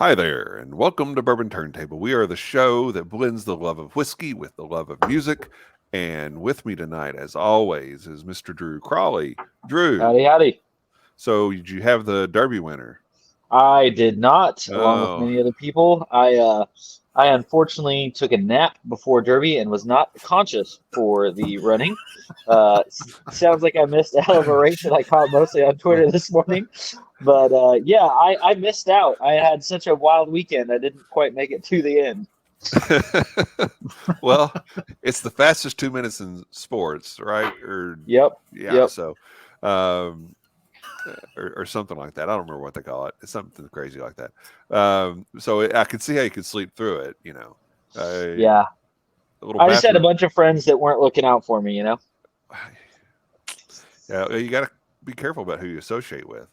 Hi there, and welcome to Bourbon Turntable. We are the show that blends the love of whiskey with the love of music. And with me tonight, as always, is Mr. Drew Crawley. Drew. Howdy, howdy. So, did you have the Derby winner? I did not, along with Oh. many other people. I unfortunately took a nap before Derby and was not conscious for the running. Sounds like I missed out of a race that I caught mostly on Twitter this morning. But yeah, I missed out. I had such a wild weekend. I didn't quite make it to the end. Well, it's the fastest 2 minutes in sports, right? Yep. So, or something like that. I don't remember what they call it. It's something crazy like that. I could see how you could sleep through it, you know. Yeah. I just had a bunch of friends that weren't looking out for me, you know. Yeah, you got to be careful about who you associate with.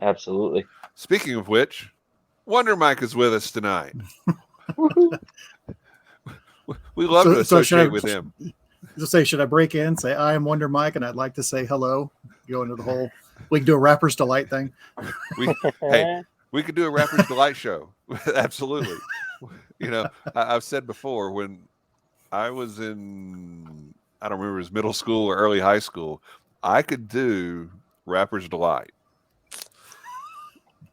Absolutely. Speaking of which, Wonder Mike is with us tonight. We love to associate with him. Just say, should I break in? Say, I am Wonder Mike, and I'd like to say hello. Go into the whole. We can do a Rapper's Delight thing. We could do a Rapper's Delight show. Absolutely. You know, I've said before, when I was in, I don't remember, it was middle school or early high school, I could do Rapper's Delight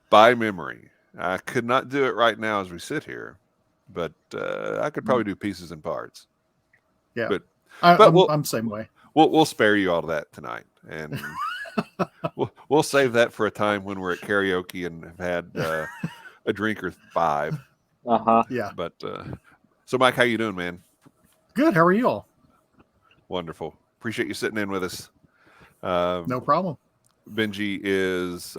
by memory. I could not do it right now as we sit here, but I could probably do pieces and parts. Yeah, but I'm the same way. We'll spare you all of that tonight, and we'll save that for a time when we're at karaoke and have had a drink or five. Yeah. But so, Mike, how you doing, man? Good. How are you all? Wonderful. Appreciate you sitting in with us. No problem. Benji is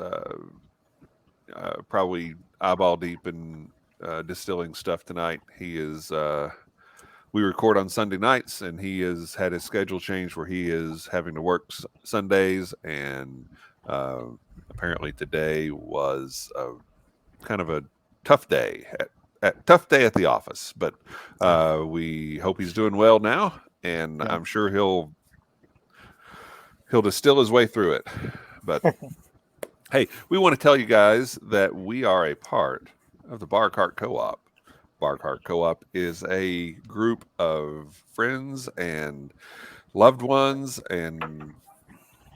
probably eyeball deep in distilling stuff tonight. He is. We record on Sunday nights, and he has had his schedule changed where he is having to work Sundays, and apparently today was kind of a tough day. Tough day at the office, but we hope he's doing well now, and I'm sure he'll distill his way through it. But hey, we want to tell you guys that we are a part of the Bar Cart Co-op. Bar Cart Co-op is a group of friends and loved ones and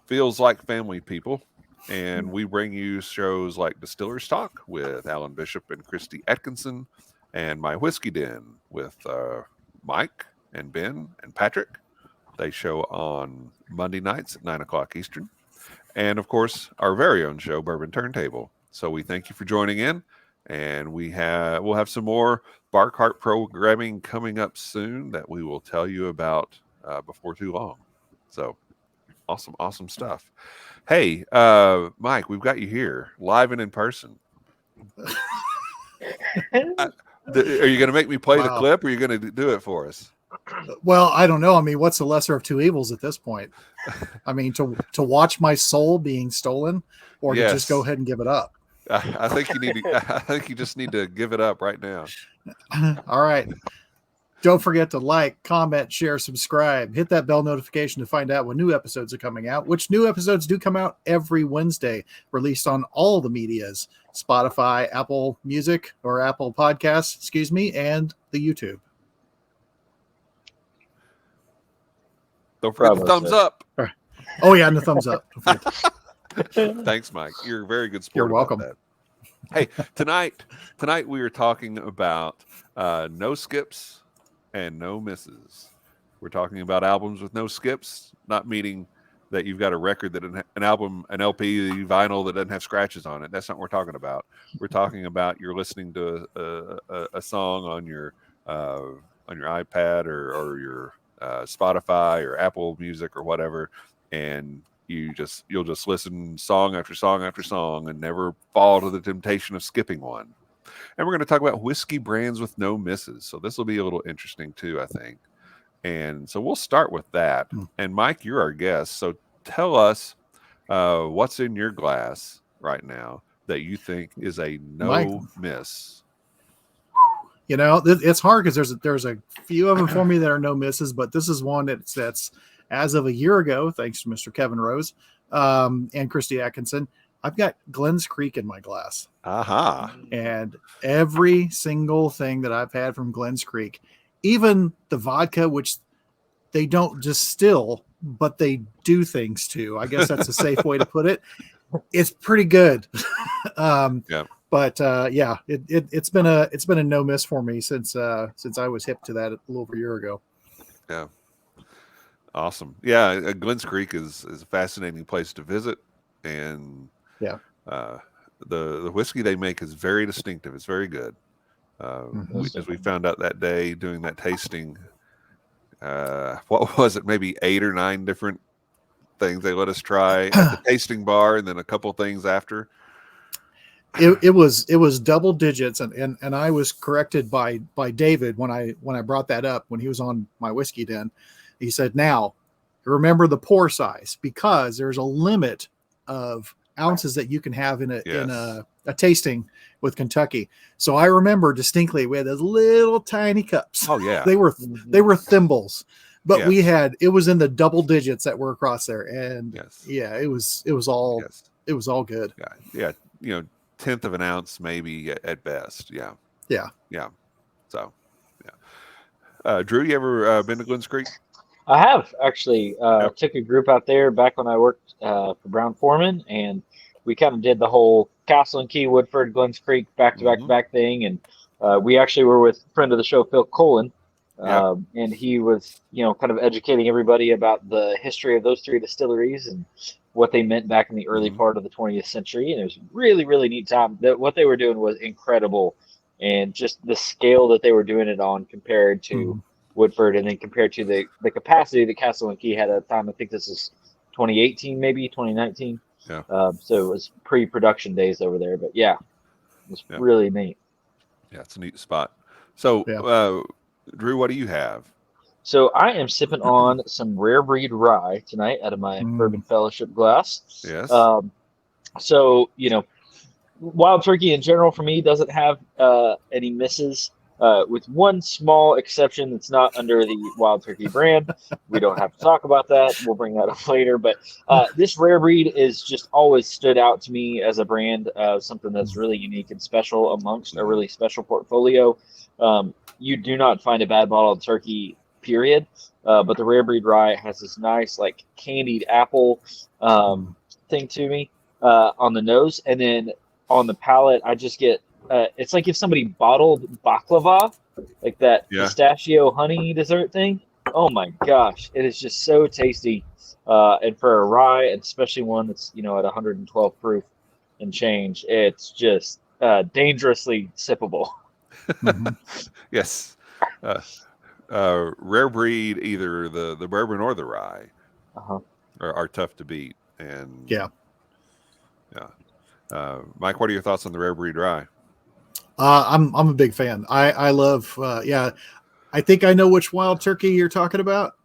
feels like family people. And we bring you shows like Distillers Talk with Alan Bishop and Christy Atkinson, and My Whiskey Den with Mike and Ben and Patrick. They show on Monday nights at 9 o'clock Eastern. And, of course, our very own show, Bourbon Turntable. So we thank you for joining in. And we'll have some more Bar Cart programming coming up soon that we will tell you about before too long. So awesome stuff. Hey, Mike, we've got you here live and in person. Are you going to make me play the clip, or are you going to do it for us? Well, I don't know. I mean, what's the lesser of two evils at this point? I mean, to watch my soul being stolen, or to just go ahead and give it up. I think you need to. I think you just need to give it up right now. All right. Don't forget to like, comment, share, subscribe. Hit that bell notification to find out when new episodes are coming out, which new episodes do come out every Wednesday, released on all the medias, Spotify, Apple Music, or Apple Podcasts, and the YouTube. Don't forget the thumbs up. Oh, yeah, and the thumbs up. Thanks, Mike. You're a very good sport. You're welcome. That. Hey, tonight we are talking about no skips and no misses. We're talking about albums with no skips, not meaning that you've got a record that an album, an LP, vinyl that doesn't have scratches on it. That's not what we're talking about. We're talking about you're listening to a song on your iPad or your Spotify or Apple Music or whatever, and you'll just listen song after song after song and never fall to the temptation of skipping one. And we're going to talk about whiskey brands with no misses. So this will be a little interesting too, I think. And so we'll start with that. And Mike, you're our guest. So tell us what's in your glass right now that you think is a miss. You know, it's hard because there's a few of them for me that are no misses, but this is one that's as of a year ago, thanks to Mr. Kevin Rose and Christy Atkinson, I've got Glens Creek in my glass. Aha. And every single thing that I've had from Glens Creek, even the vodka, which they don't distill, but they do things to, I guess that's a safe way to put it. It's pretty good. Yeah. But yeah, it's been a no miss for me since I was hip to that a little over a year ago. Yeah. Awesome. Yeah, Glens Creek is a fascinating place to visit, and Yeah. The whiskey they make is very distinctive. It's very good. As we found out that day doing that tasting, what was it? Maybe 8 or 9 different things they let us try at the tasting bar, and then a couple things after. It was double digits, and I was corrected by David when I brought that up when he was on my whiskey den. He said, "Now remember the pour size, because there's a limit of ounces that you can have in a tasting with Kentucky." So I remember distinctly we had those little tiny cups. Oh yeah, they were thimbles, but yes. it was in the double digits that were across there, and yes. yeah, it was all good. Yeah, 1/10 of an ounce maybe at best. Yeah. So yeah. Drew, you ever been to Glens Creek? I have actually. Took a group out there back when I worked for Brown Foreman, and we kind of did the whole Castle and Key, Woodford, Glens Creek back to back thing. And we actually were with a friend of the show, Phil Colin, and he was kind of educating everybody about the history of those 3 distilleries and what they meant back in the early part of the 20th century. And it was really, really neat time. What they were doing was incredible, and just the scale that they were doing it on compared to Woodford, and then compared to the capacity that Castle and Key had at the time. I think this is 2018, maybe 2019. Yeah. So it was pre-production days over there, but yeah, it was really neat. Yeah, it's a neat spot. So, Drew, what do you have? So I am sipping on some rare breed rye tonight out of my Bourbon Fellowship glass. Yes. So Wild Turkey in general for me doesn't have any misses. With one small exception that's not under the Wild Turkey brand. We don't have to talk about that. We'll bring that up later. But this rare breed is just always stood out to me as a brand, something that's really unique and special amongst a really special portfolio. You do not find a bad bottled turkey, period. But the rare breed rye has this nice, like, candied apple thing to me on the nose. And then on the palate, I just get it's like if somebody bottled baklava, like that pistachio honey dessert thing. Oh my gosh, it is just so tasty. And for a rye, and especially one that's at 112 proof and change, it's just dangerously sippable. Yes. Rare breed, either the bourbon or the rye, are tough to beat. And Mike, what are your thoughts on the rare breed rye? I'm a big fan. I love I think I know which Wild Turkey you're talking about.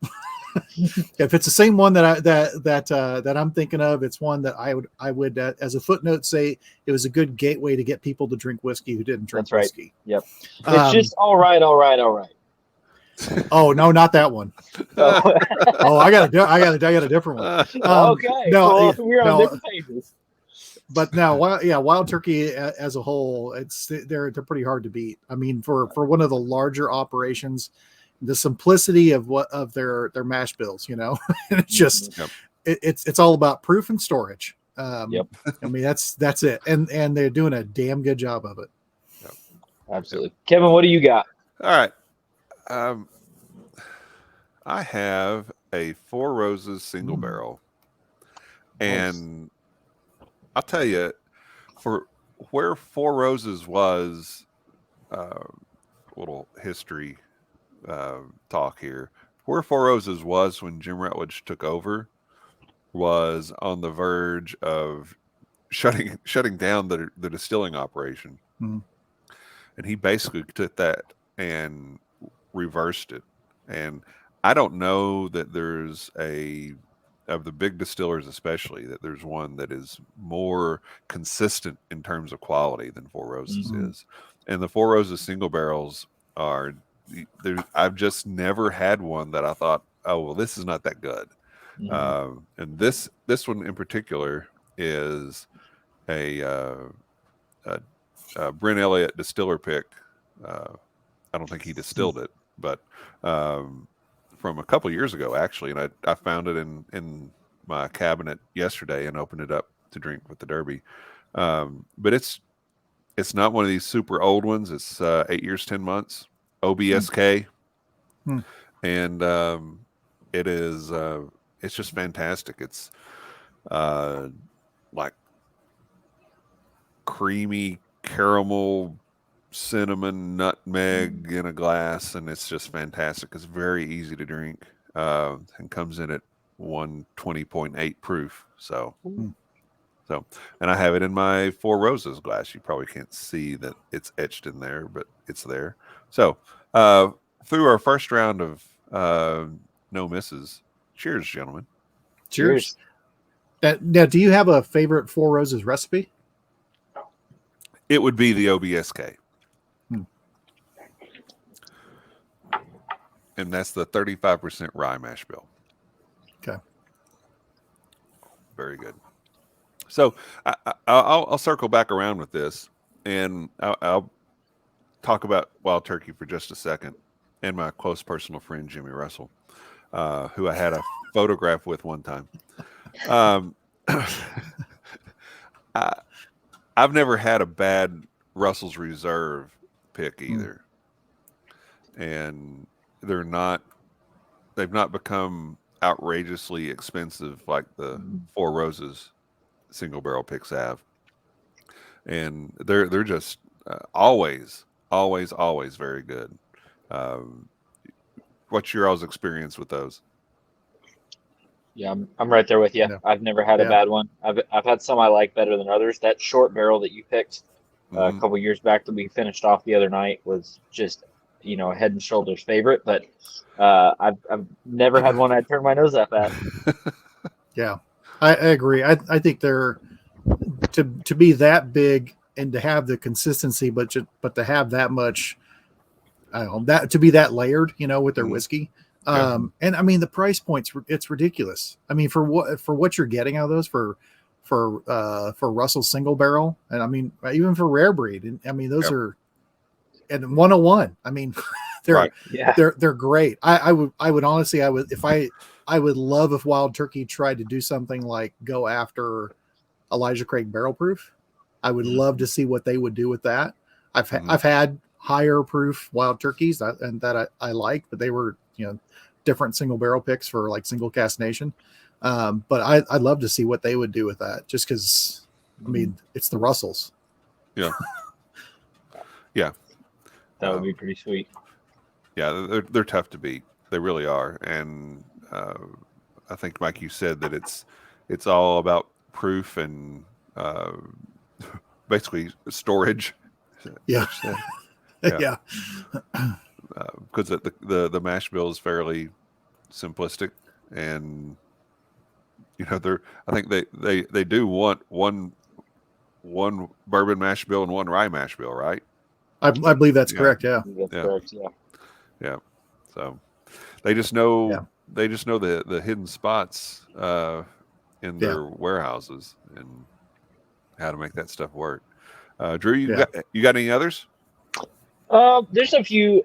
If it's the same one that I'm thinking of, it's one that I would as a footnote say it was a good gateway to get people to drink whiskey who didn't drink whiskey. Yep. It's just all right. Oh no, not that one. Oh, I got a different one. Okay. No, we're on different pages. But now, Wild Turkey as a whole, they're pretty hard to beat. I mean, for one of the larger operations, the simplicity of their mash bills, it's just it's all about proof and storage. I mean, that's it, and they're doing a damn good job of it. Absolutely. Kevin, what do you got? All right. I have a Four Roses single barrel, and I'll tell you, for where Four Roses was, little history talk here. Where Four Roses was when Jim Rutledge took over was on the verge of shutting down the distilling operation, and he basically took that and reversed it. And I don't know that there's of the big distillers especially, that there's one that is more consistent in terms of quality than Four Roses is. And the Four Roses single barrels I've just never had one that I thought, oh, well, this is not that good. And this one in particular is Bryn Elliott distiller pick. I don't think he distilled it, but from a couple years ago, actually. And I found it in my cabinet yesterday and opened it up to drink with the Derby. But it's not one of these super old ones. It's 8 years, 10 months, OBSK. And it is it's just fantastic. It's like creamy caramel, cinnamon, nutmeg in a glass, and it's just fantastic. It's very easy to drink, and comes in at 120.8 proof. So, and I have it in my Four Roses glass. You probably can't see that it's etched in there, but it's there. So, through our first round of no misses, cheers, gentlemen. Cheers. Now, do you have a favorite Four Roses recipe? It would be the OBSK. And that's the 35% rye mash bill. Okay. Very good. So I'll circle back around with this, and I'll talk about Wild Turkey for just a second, and my close personal friend, Jimmy Russell, who I had a photograph with one time. I've never had a bad Russell's Reserve pick either. And they've not become outrageously expensive like the Four Roses single barrel picks have. And they're just always very good. What's your all's experience with those? Yeah, I'm right there with you. Yeah. I've never had a bad one. I've had some I like better than others. That short barrel that you picked a couple years back that we finished off the other night was just, a head and shoulders favorite. But I've never had one I'd turn my nose up at. Yeah, I agree. I think they're to be that big and to have the consistency, but to have that much, I don't know, that to be that layered, with their whiskey. And I mean the price points, it's ridiculous. I mean for what you're getting out of those for Russell's single barrel, and I mean even for rare breed, and I mean those are and 101. I mean they're great. I would honestly I would love if Wild Turkey tried to do something like go after Elijah Craig Barrel Proof. I would love to see what they would do with that. I've had higher proof Wild Turkeys that I like, but they were different single barrel picks for like single cask nation. But I'd love to see what they would do with that, just because I mean it's the Russells. Yeah. That would be pretty sweet. Yeah, they're tough to beat. They really are. And I think, Mike, you said that it's all about proof and basically storage. Yeah. Yeah. Because the mash bill is fairly simplistic, and I think they do want one bourbon mash bill and one rye mash bill, right? I believe that's correct. Yeah. That's correct. Yeah. Yeah. So they just know the hidden spots in their warehouses and how to make that stuff work. Drew, you got any others? There's a few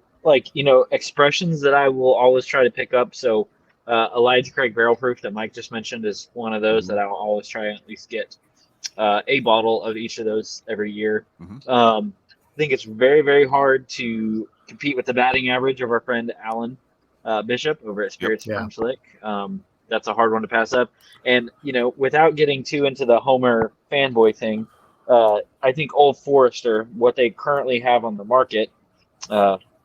expressions that I will always try to pick up. So Elijah Craig Barrel Proof that Mike just mentioned is one of those that I'll always try and at least get a bottle of each of those every year. I think it's very, very hard to compete with the batting average of our friend Alan Bishop over at Spirits from Schlick. That's a hard one to pass up. And, without getting too into the Homer fanboy thing, I think Old Forester, what they currently have on the market,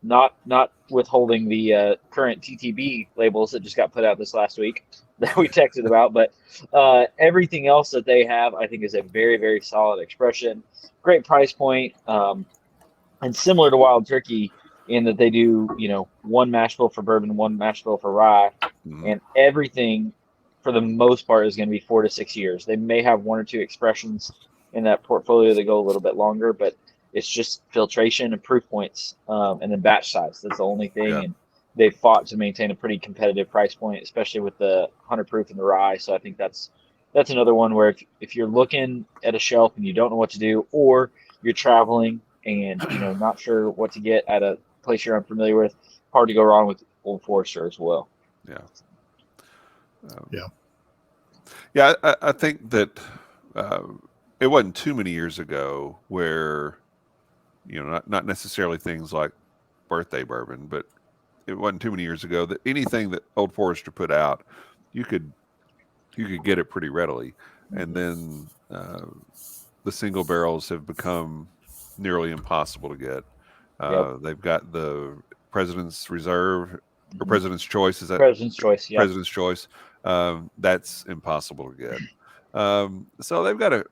not withholding the current TTB labels that just got put out this last week that we texted about, but everything else that they have, I think, is a very, very solid expression. Great price point, and similar to Wild Turkey in that they do, one mash bill for bourbon, one mash bill for rye, and everything for the most part is going to be 4 to 6 years. They may have one or two expressions in that portfolio that go a little bit longer, but it's just filtration and proof points, and then batch size. That's the only thing. Yeah. And they've fought to maintain a pretty competitive price point, especially with the 100 proof and the rye. So I think that's that's another one where if you're looking at a shelf and you don't know what to do, or you're traveling and not sure what to get at a place you're unfamiliar with, hard to go wrong with Old Forester as well. Yeah. Yeah. Yeah, I think that it wasn't too many years ago where, not necessarily things like birthday bourbon, but it wasn't too many years ago that anything that Old Forester put out, you could get it pretty readily. And then the single barrels have become nearly impossible to get. They've got the President's Reserve or President's Choice. Is that President's Choice? Yeah. President's Choice? That's impossible to get. So they've got a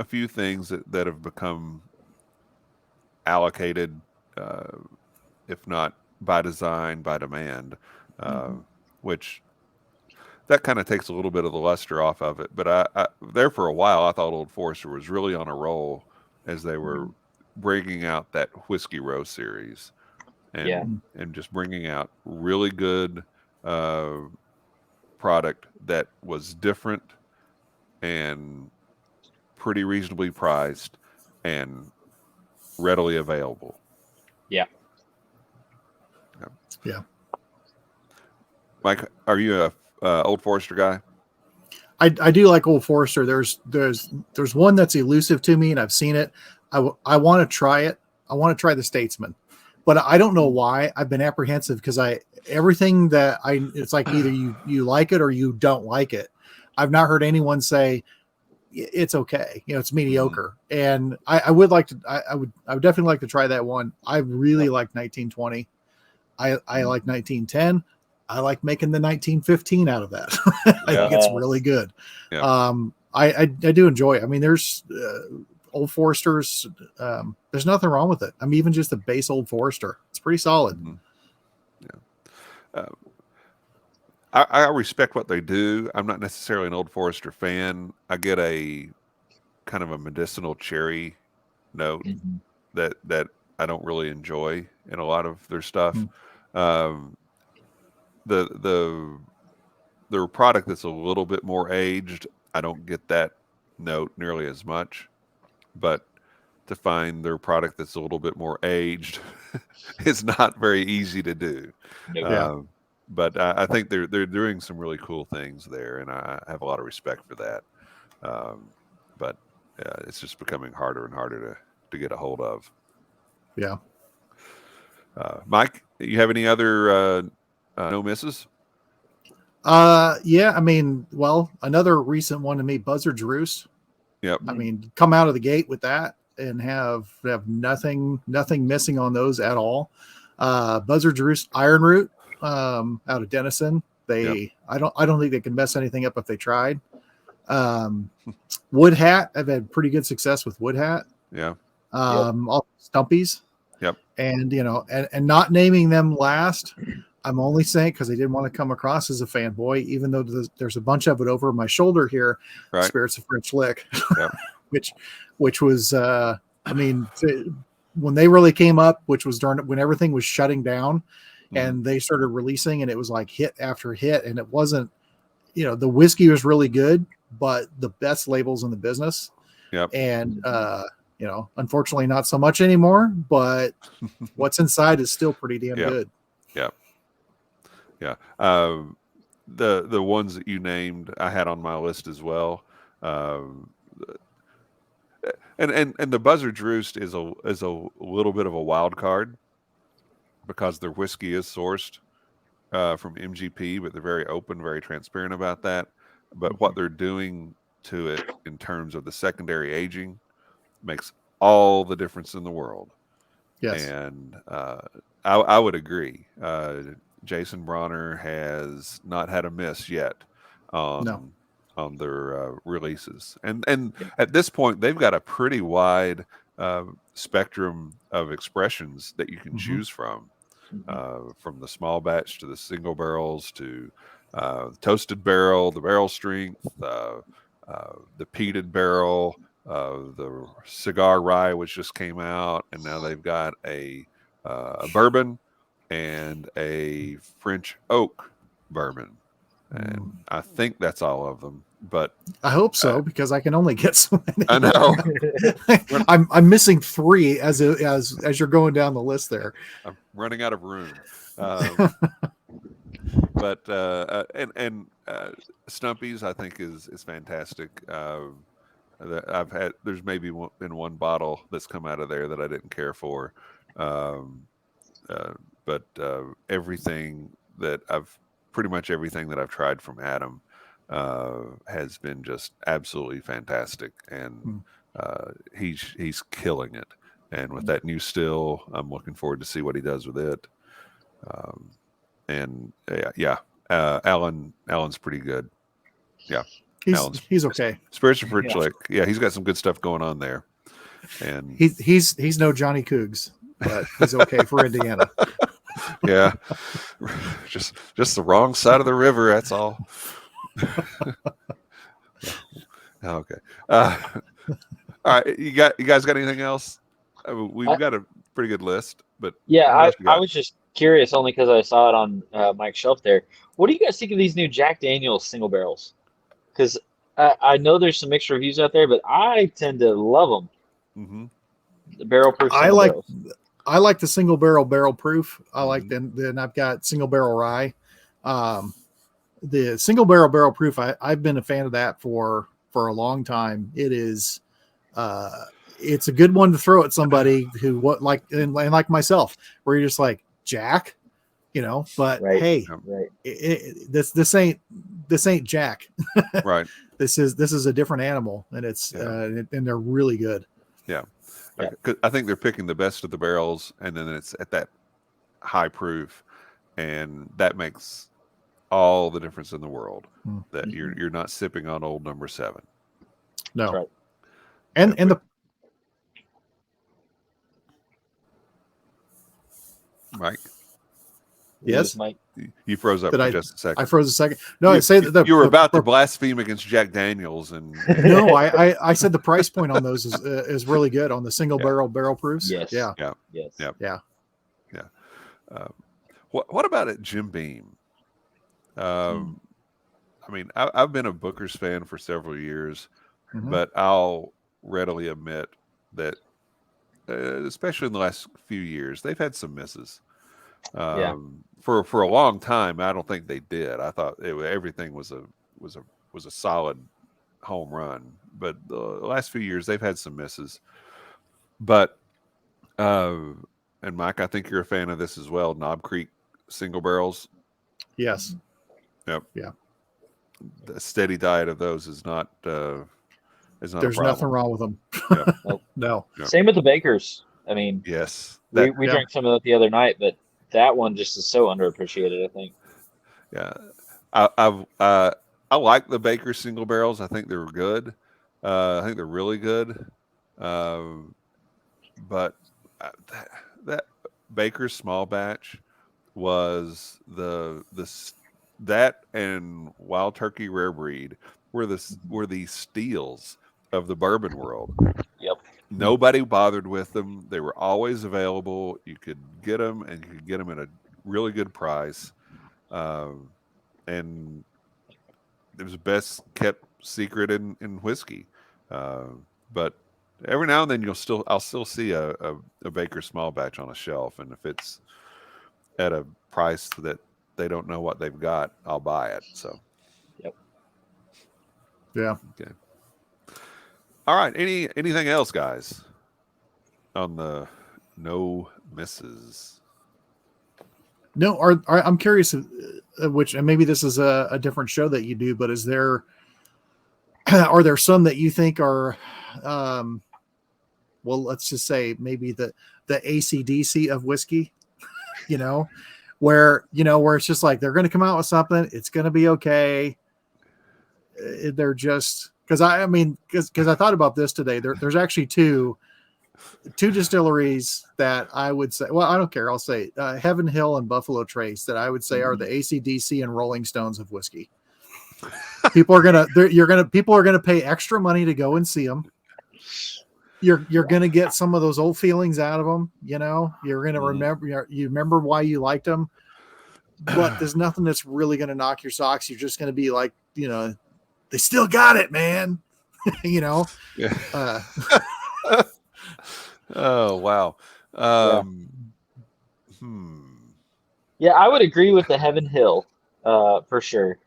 few things that have become allocated, if not by design, by demand, which that kind of takes a little bit of the luster off of it. But I there for a while, I thought Old Forester was really on a roll as they were bringing out that Whiskey Row series, and just bringing out really good product that was different and pretty reasonably priced and readily available. Yeah. Mike, are you a Old Forester guy? I do like Old Forester. There's one that's elusive to me, and I've seen it. I want to try it. I want to try the Statesman, but I don't know why. I've been apprehensive because everything that it's like either you like it or you don't like it. I've not heard anyone say it's okay. It's mediocre. And I would like to. I would definitely like to try that one. I really like 1920. I like 1910. I like making the 1915 out of that. I think it's really good. Yeah. I do enjoy it. I mean, there's Old Foresters. There's nothing wrong with it. I mean, even just the base Old Forester, it's pretty solid. Yeah. I respect what they do. I'm not necessarily an Old Forester fan. I get a kind of a medicinal cherry note that I don't really enjoy in a lot of their stuff. Their product that's a little bit more aged, I don't get that note nearly as much. But to find their product that's a little bit more aged is not very easy to do. But I think they're doing some really cool things there, and I have a lot of respect for that. But it's just becoming harder and harder to get a hold of. Yeah. Mike, you have any other no misses? Yeah. I mean, well, another recent one to me, Buzzards Roost. Yep. I mean, come out of the gate with that and have nothing missing on those at all. Buzzards Roost Iron Root out of Denison. I don't think they can mess anything up if they tried. Wood Hat, I've had pretty good success with Wood Hat. Yeah. All Stumpies. Yep. And and not naming them last, I'm only saying because I didn't want to come across as a fanboy, even though there's a bunch of it over my shoulder here. Right. Spirits of French Lick, yep. which was I mean, when they really came up, which was during when everything was shutting down, and they started releasing, and it was like hit after hit, and it wasn't, the whiskey was really good, but the best labels in the business. Yep. And unfortunately not so much anymore, but what's inside is still pretty damn good. Yep. Yeah. The ones that you named, I had on my list as well. And the Buzzards Roost is a little bit of a wild card because their whiskey is sourced from MGP, but they're very open, very transparent about that. But what they're doing to it in terms of the secondary aging makes all the difference in the world. Yes. And I would agree. Jason Bronner has not had a miss yet on their releases. And at this point, they've got a pretty wide spectrum of expressions that you can choose from the small batch to the single barrels to toasted barrel, the barrel strength, the peated barrel, the cigar rye, which just came out, and now they've got a bourbon and a French oak bourbon. and I think that's all of them. But I hope so, because I can only get so many. I know I'm missing 3 as you're going down the list there. I'm running out of room. But Stumpy's I think is fantastic. There's maybe been one bottle that's come out of there that I didn't care for, but pretty much everything that I've tried from Adam has been just absolutely fantastic, and he's killing it. And with that new still, I'm looking forward to see what he does with it. Alan's pretty good. Yeah, he's okay. Spiritual Fruit Lick. Yeah, he's got some good stuff going on there. And he's no Johnny Cougs, but he's okay for Indiana. Yeah, just the wrong side of the river. That's all. Okay. All right. You guys got anything else? We've got a pretty good list, but yeah, I was just curious only because I saw it on Mike's shelf there. What do you guys think of these new Jack Daniel's single barrels? Because I know there's some mixed reviews out there, but I tend to love them. Mm-hmm. The barrel proof. I like the single barrel proof. I like them. Then I've got single barrel rye. The single barrel proof. I've been a fan of that for a long time. It is. It's a good one to throw at somebody who like myself, where you're just like, Jack, but hey, this ain't Jack. Right. This is a different animal, and it's and they're really good. Yeah. I think they're picking the best of the barrels, and then it's at that high proof, and that makes all the difference in the world. That you're not sipping on old number 7. No. Right. And the Mike. Yes, Mike. You froze up for just a second. I froze a second. No, I say that you were about to blaspheme against Jack Daniels, and no, I said the price point on those is really good on the single barrel proofs. Yes. Yeah. Yes. Yeah. What about at Jim Beam? I mean, I've been a Booker's fan for several years, but I'll readily admit that, especially in the last few years, they've had some misses. For a long time, I don't think they did. I thought everything was a solid home run, but the last few years they've had some misses. But and Mike, I think you're a fan of this as well. Knob Creek single barrels. Yes. Yep. Yeah. The steady diet of those is not. There's nothing wrong with them. Yep. No. Yep. Same with the Bakers. I mean, yes, we drank some of that the other night, but that one just is so underappreciated, I think. Yeah, I like the Baker single barrels. I think they're good. I think they're really good. But that Baker small batch was that and Wild Turkey Rare Breed were the steals of the bourbon world. Yep. Nobody bothered with them. They were always available. You could get them, and you could get them at a really good price. And it was the best kept secret in whiskey. But every now and then I'll still see a Baker small batch on a shelf, and if it's at a price that they don't know what they've got, I'll buy it. So. Yep. Yeah. Okay. All right. Anything else, guys, on the no misses? No. I'm curious, which, and maybe this is a different show that you do, but are there some that you think are, well, let's just say maybe the ACDC of whiskey, where it's just like they're going to come out with something, it's going to be okay. They're just. Because I thought about this today. There's actually two distilleries that I would say. Well, I don't care. I'll say Heaven Hill and Buffalo Trace that I would say are the ACDC and Rolling Stones of whiskey. People are gonna pay extra money to go and see them. You're gonna get some of those old feelings out of them. You're gonna remember. You remember why you liked them. but there's nothing that's really going to knock your socks. You're just going to be like, they still got it, man. Yeah. Oh wow. Yeah, I would agree with the Heaven Hill, for sure.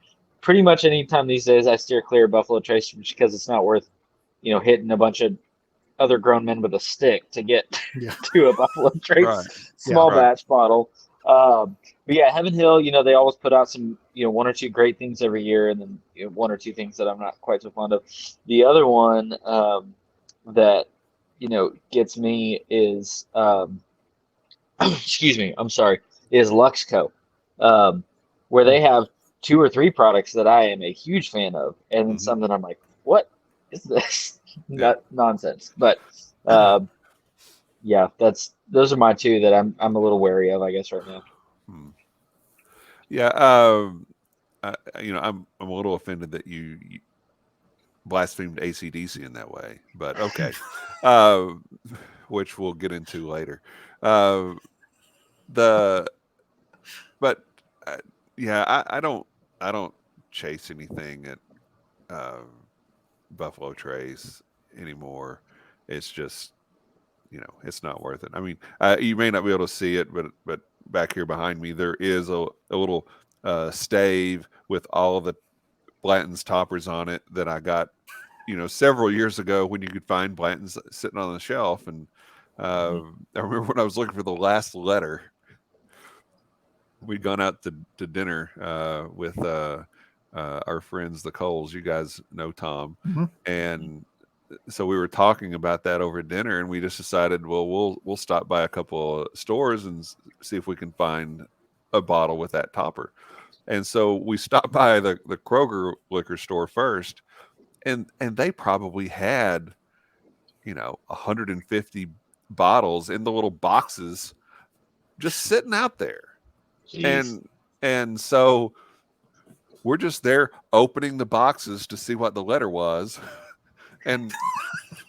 Pretty much any time these days, I steer clear of Buffalo Trace just because it's not worth, hitting a bunch of other grown men with a stick to get to a Buffalo Trace small batch bottle. But yeah, Heaven Hill, they always put out some, one or two great things every year, and then one or two things that I'm not quite so fond of. The other one that gets me is excuse me, I'm sorry, is Luxco, where they have 2 or 3 products that I am a huge fan of, and then some that I'm like, what is this? Nonsense. But yeah, those are my 2 that I'm a little wary of, I guess, right now. Yeah, I'm a little offended that you blasphemed ACDC in that way, but okay, which we'll get into later. I don't chase anything at Buffalo Trace anymore. It's just, it's not worth it. I mean, you may not be able to see it, but back here behind me, there is a little stave with all of the Blanton's toppers on it that I got, several years ago when you could find Blanton's sitting on the shelf. And I remember when I was looking for the last letter, we'd gone out to dinner with our friends, the Coles. You guys know Tom. And so we were talking about that over dinner, and we just decided, well, we'll stop by a couple of stores and see if we can find a bottle with that topper. And so we stopped by the Kroger liquor store first, and they probably had 150 bottles in the little boxes just sitting out there. Jeez. And so we're just there opening the boxes to see what the letter was. And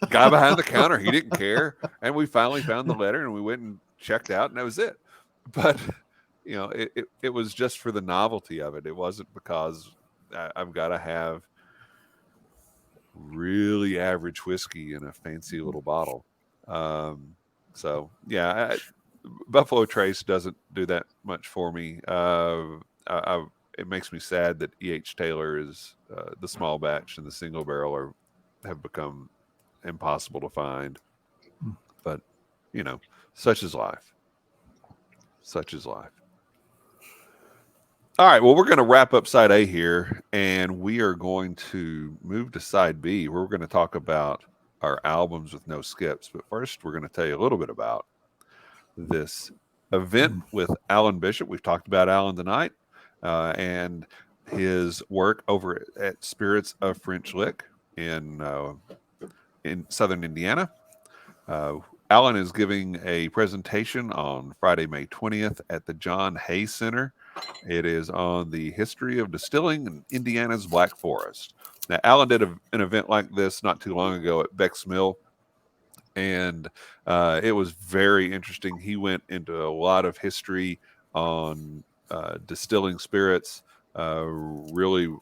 guy behind the counter, he didn't care. And we finally found the letter, and we went and checked out, and that was it. But it was just for the novelty of it. It wasn't because I've got to have really average whiskey in a fancy little bottle. So yeah, Buffalo Trace doesn't do that much for me. It makes me sad that E.H. Taylor is the small batch and the single barrel have become impossible to find. But such is life. Such is life. All right, well, we're going to wrap up side A here, and we are going to move to side B, where we're going to talk about our albums with no skips. But first, we're going to tell you a little bit about this event with Alan Bishop. We've talked about Alan tonight and his work over at Spirits of French Lick in southern Indiana. Alan is giving a presentation on Friday, May 20th at the John Hay Center. It is on the history of distilling in Indiana's Black Forest. Now, Alan did an event like this not too long ago at Beck's Mill, and it was very interesting. He went into a lot of history on distilling spirits, really,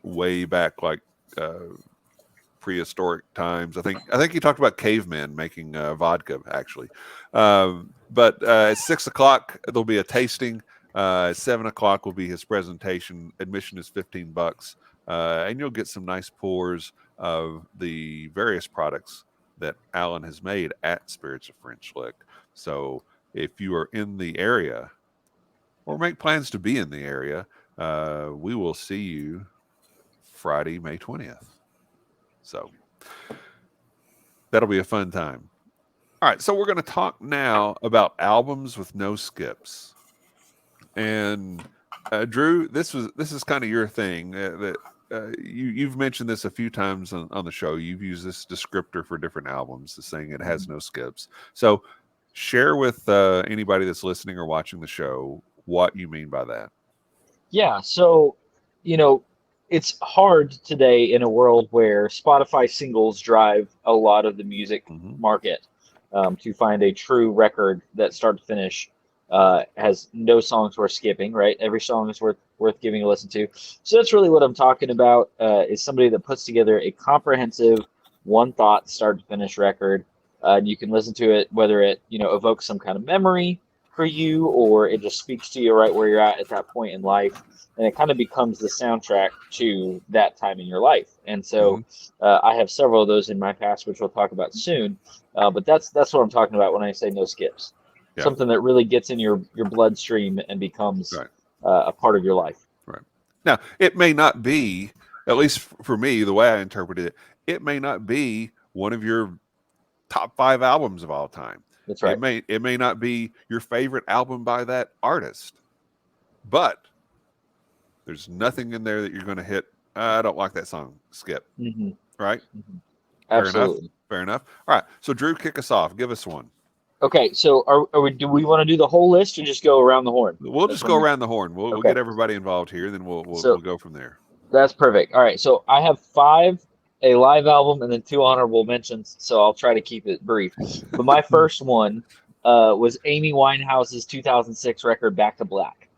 way back like prehistoric times. I think he talked about cavemen making vodka, actually. But at 6 o'clock, there'll be a tasting. At 7 o'clock will be his presentation. Admission is $15, and you'll get some nice pours of the various products that Alan has made at Spirits of French Lick. So if you are in the area or make plans to be in the area, we will see you Friday, May 20th. So that'll be a fun time. All right, so we're going to talk now about albums with no skips. And Drew, this is kind of your thing. You've mentioned this a few times on the show. You've used this descriptor for different albums, saying it has no skips. So share with anybody that's listening or watching the show what you mean by that. Yeah, so it's hard today in a world where Spotify singles drive a lot of the music market to find a true record that start to finish has no songs worth skipping, right? Every song is worth giving a listen to. So that's really what I'm talking about, is somebody that puts together a comprehensive, one thought, start to finish record. And you can listen to it, whether it, evokes some kind of memory for you, or it just speaks to you right where you're at that point in life. And it kind of becomes the soundtrack to that time in your life. And so I have several of those in my past, which we'll talk about soon. But that's what I'm talking about when I say no skips. Yeah. Something that really gets in your bloodstream and becomes Right. A part of your life. Right. Now, it may not be, at least for me, the way I interpreted it, it may not be one of your top 5 albums of all time. That's right. It may not be your favorite album by that artist, but there's nothing in there that you're going to hit. I don't like that song. Skip. Right. Absolutely. Fair enough. All right. So Drew, kick us off. Give us one. Okay. So do we want to do the whole list or just go around the horn? We'll just go around the horn. We'll get everybody involved here, then we'll go from there. That's perfect. All right. So I have 5, a live album, and then 2 honorable mentions. So I'll try to keep it brief. But my first one was Amy Winehouse's 2006 record, Back to Black.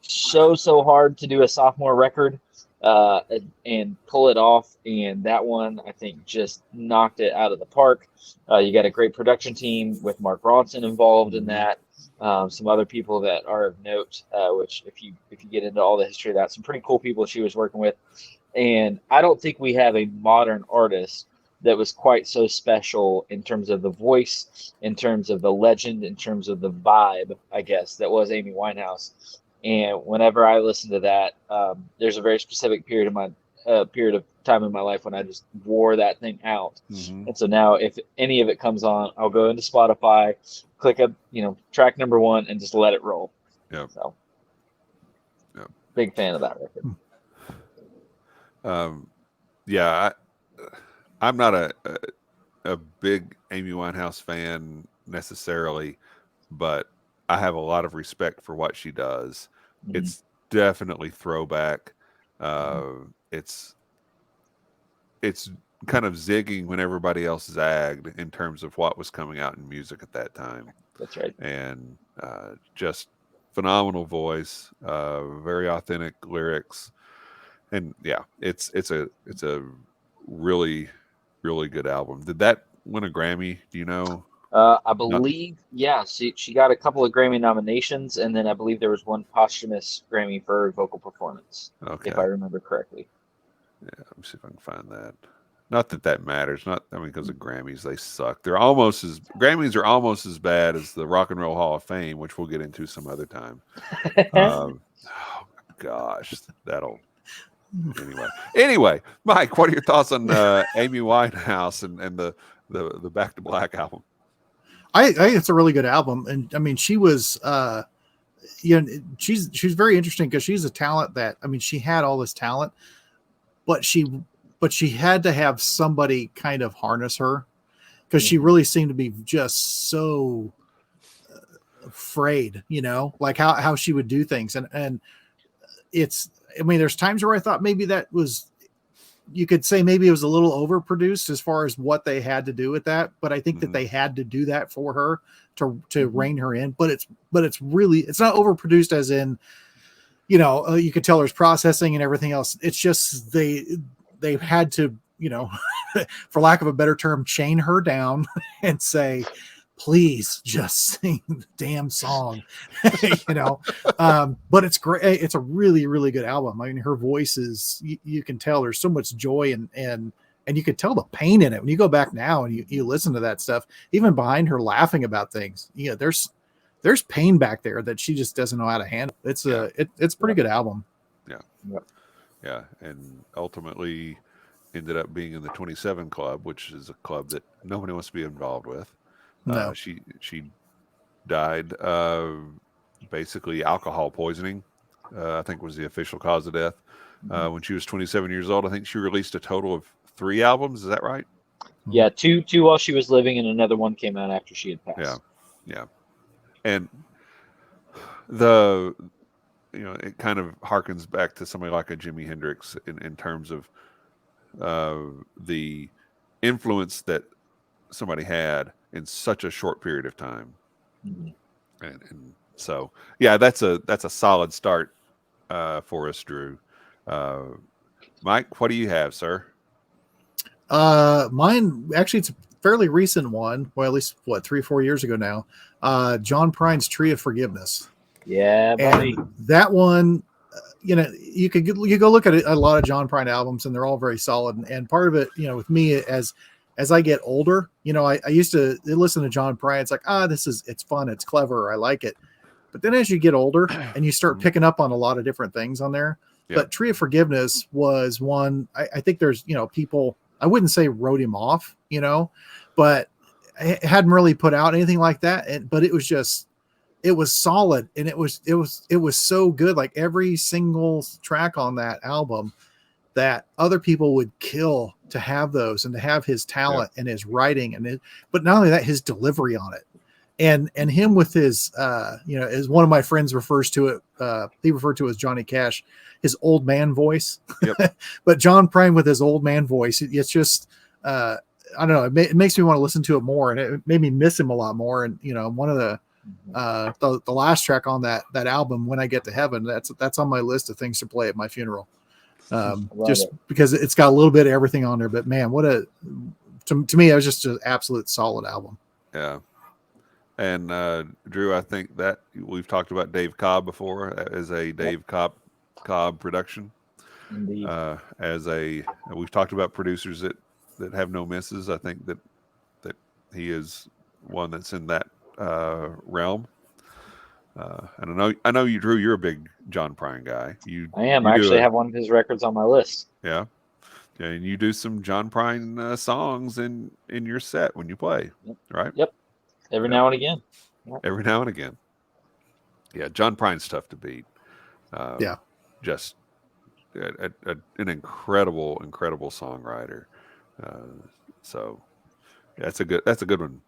So hard to do a sophomore record and pull it off. And that one, I think, just knocked it out of the park. You got a great production team with Mark Ronson involved in that. Some other people that are of note, which if you get into all the history of that, some pretty cool people she was working with. And I don't think we have a modern artist that was quite so special in terms of the voice, in terms of the legend, in terms of the vibe, I guess, that was Amy Winehouse. And whenever I listen to that, there's a very specific period of time in my life when I just wore that thing out. And so now if any of it comes on, I'll go into Spotify, click up, track number 1 and just let it roll. Yeah. So big fan of that record. I'm not a big Amy Winehouse fan necessarily, but I have a lot of respect for what she does. It's definitely throwback. It's kind of zigging when everybody else zagged in terms of what was coming out in music at that time. That's right. And just phenomenal voice, very authentic lyrics. And it's a really, really good album. Did that win a Grammy? Do you know? I believe, she got a couple of Grammy nominations, and then I believe there was one posthumous Grammy for vocal performance, if I remember correctly. Yeah, let me see if I can find that. Not that matters. Because of Grammys, they suck. Grammys are almost as bad as the Rock and Roll Hall of Fame, which we'll get into some other time. Oh gosh, Anyway, Mike, what are your thoughts on Amy Winehouse and the Back to Black album? I think it's a really good album, and I mean, she was, she's very interesting because she's a talent that, I mean, she had all this talent, but she had to have somebody kind of harness her because she really seemed to be just so afraid, like how she would do things, and it's. I mean, there's times where I thought maybe that was, you could say maybe it was a little overproduced as far as what they had to do with that. But I think that they had to do that for her to rein her in. But it's not overproduced as in, you could tell there's processing and everything else. It's just they've had to, for lack of a better term, chain her down and say, please just sing the damn song, but it's great. It's a really, really good album. I mean, her voice is, you can tell there's so much joy and you could tell the pain in it. When you go back now and you listen to that stuff, even behind her laughing about things, there's pain back there that she just doesn't know how to handle. It's a pretty good album. Yeah. And ultimately ended up being in the 27 Club, which is a club that nobody wants to be involved with. No. She died basically alcohol poisoning, I think was the official cause of death. When she was 27 years old, I think she released a total of 3 albums. Is that right? Yeah, two while she was living, and another one came out after she had passed. Yeah. And it kind of harkens back to somebody like a Jimi Hendrix in terms of the influence that somebody had in such a short period of time. And so, yeah, that's a solid start for us, Drew. Mike, what do you have, sir? Mine actually, it's a fairly recent one. Well, at least what 3 or 4 years ago now. John Prine's Tree of Forgiveness. Yeah, buddy. And that one, you go look at a lot of John Prine albums, and they're all very solid. And part of it, with me as I get older, I used to listen to John Prine. It's like, it's fun, it's clever, I like it. But then as you get older and you start picking up on a lot of different things on there, but Tree of Forgiveness was one. I think there's people, I wouldn't say wrote him off, but it hadn't really put out anything like that. But it was solid, and it was so good. Like every single track on that album that other people would kill to have those, and to have his talent and his writing but not only that, his delivery on it, and him with his as one of my friends refers to it, he referred to it as Johnny Cash, his old man voice. But John Prine with his old man voice, it's just I don't know, it makes me want to listen to it more, and it made me miss him a lot more. And one of the last track on that album, When I Get to Heaven, that's on my list of things to play at my funeral, just because it's got a little bit of everything on there. But man, to me, it was just an absolute solid album. Yeah. And Drew, I think that we've talked about Dave Cobb before as a Dave Cobb production. Indeed. We've talked about producers that have no misses. I think that he is one that's in that realm. And I know you, Drew, you're a big John Prine guy. I am. I actually have one of his records on my list. Yeah. And you do some John Prine songs in your set when you play, right? Yep. Every now and again. Yep. Every now and again. Yeah, John Prine's tough to beat. Just an incredible songwriter. So that's a good one.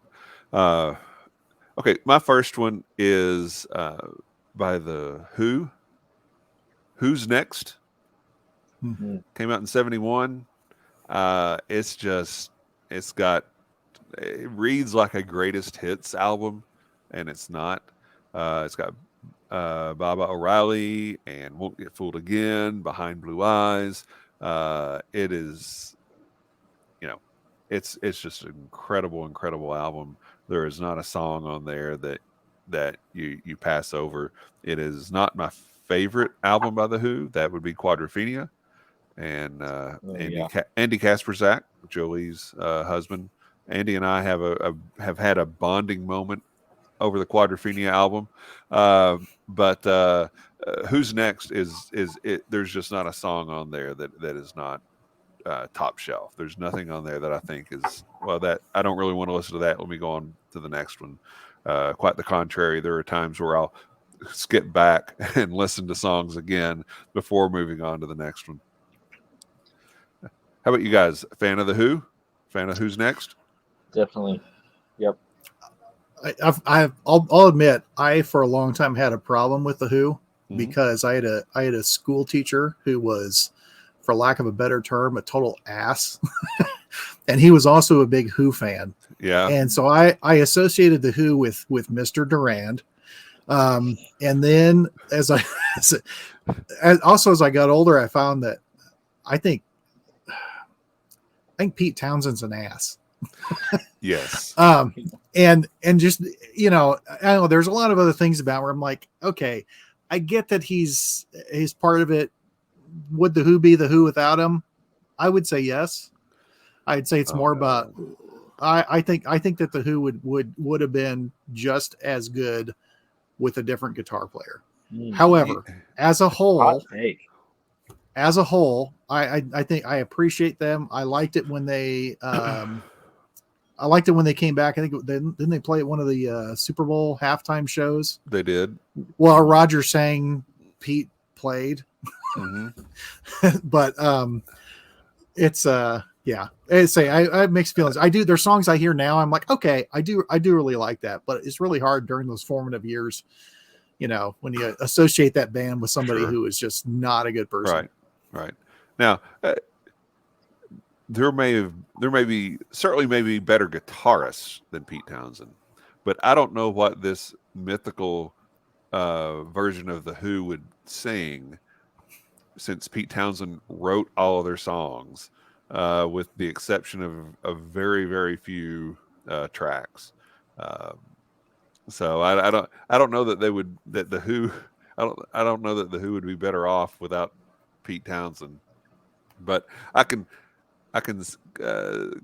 Okay, my first one is by the Who. Who's Next? Mm-hmm. Came out in 1971. It reads like a greatest hits album, and it's not. It's got Baba O'Reilly and Won't Get Fooled Again, Behind Blue Eyes. It is, it's just an incredible album. There is not a song on there that you pass over. It is not my favorite album by the Who. That would be Quadrophenia, and Andy Kasperzak, Jolie's husband. Andy and I have had a bonding moment over the Quadrophenia album, but Who's Next is it? There's just not a song on there that is not top shelf. There's nothing on there that I think is that I don't really want to listen to that. Let me go on to the next one. Quite the contrary. There are times where I'll skip back and listen to songs again before moving on to the next one. How about you guys? Fan of the Who? Fan of Who's Next? Definitely. Yep. I'll admit, I for a long time had a problem with the Who, because I had a school teacher who was, for lack of a better term, a total ass. And he was also a big Who fan. Yeah. And so I associated the Who with Mr. Durand. And then as I got older, I found that I think Pete Townshend's an ass. Yes. And just, I don't know, there's a lot of other things about where I'm like, okay, I get that he's part of it. Would the Who be the Who without him? I would say yes. I'd say it's more about, I think that the Who would have been just as good with a different guitar player. However, as a whole, I think I appreciate them. I liked it when they came back. I think didn't they play at one of the Super Bowl halftime shows? They did. Well, Roger sang, Pete played. But it's I have mixed feelings. I do. There's songs I hear now, I'm like, okay, I do really like that, but it's really hard during those formative years, when you associate that band with somebody who is just not a good person. Right. Now, there may be certainly better guitarists than Pete Townsend, but I don't know what this mythical version of the Who would sing, since Pete Townsend wrote all of their songs, with the exception of very, very few tracks. So I don't know that the Who I don't know that the Who would be better off without Pete Townsend, but I can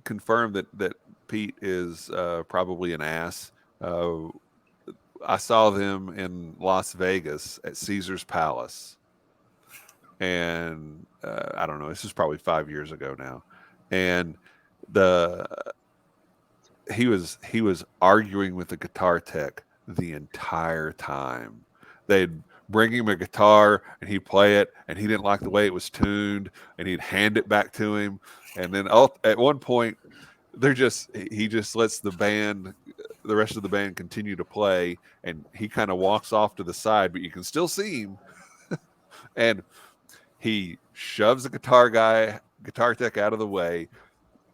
confirm that Pete is probably an ass. I saw them in Las Vegas at Caesar's Palace, and I don't know. This is probably 5 years ago now, and the he was arguing with the guitar tech the entire time. They'd bring him a guitar and he'd play it, and he didn't like the way it was tuned, and he'd hand it back to him, and then at one point he just lets the rest of the band continue to play, and he kind of walks off to the side, but you can still see him. And he shoves the guitar tech out of the way,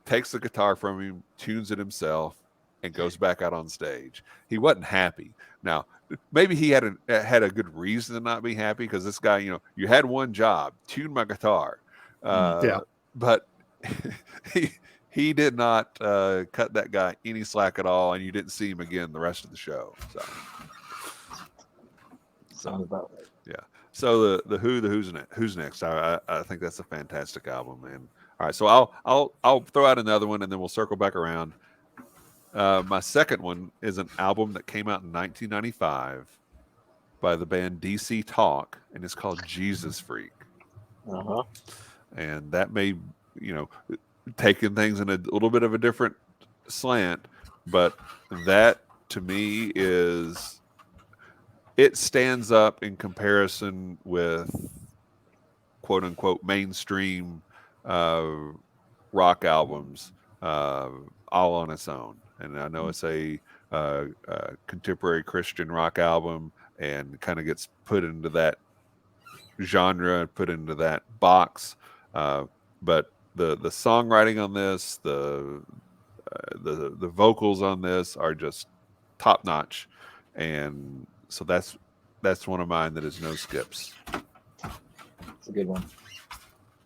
takes the guitar from him, tunes it himself, and goes back out on stage. He wasn't happy. Now, maybe he had a good reason to not be happy, because this guy, you had one job, tune my guitar. But he did not cut that guy any slack at all, and you didn't see him again the rest of the show. So sounds about right. Yeah. So the Who's Next? I think that's a fantastic album, man. All right, so I'll throw out another one, and then we'll circle back around. My second one is an album that came out in 1995 by the band DC Talk, and it's called Jesus Freak. Uh-huh. And that may, taking things in a little bit of a different slant, but that to me it stands up in comparison with quote unquote mainstream rock albums all on its own. And I know it's a contemporary Christian rock album, and kind of gets put into that genre, put into that box. But the songwriting on this, the vocals on this are just top notch, and so that's one of mine that is no skips. It's a good one.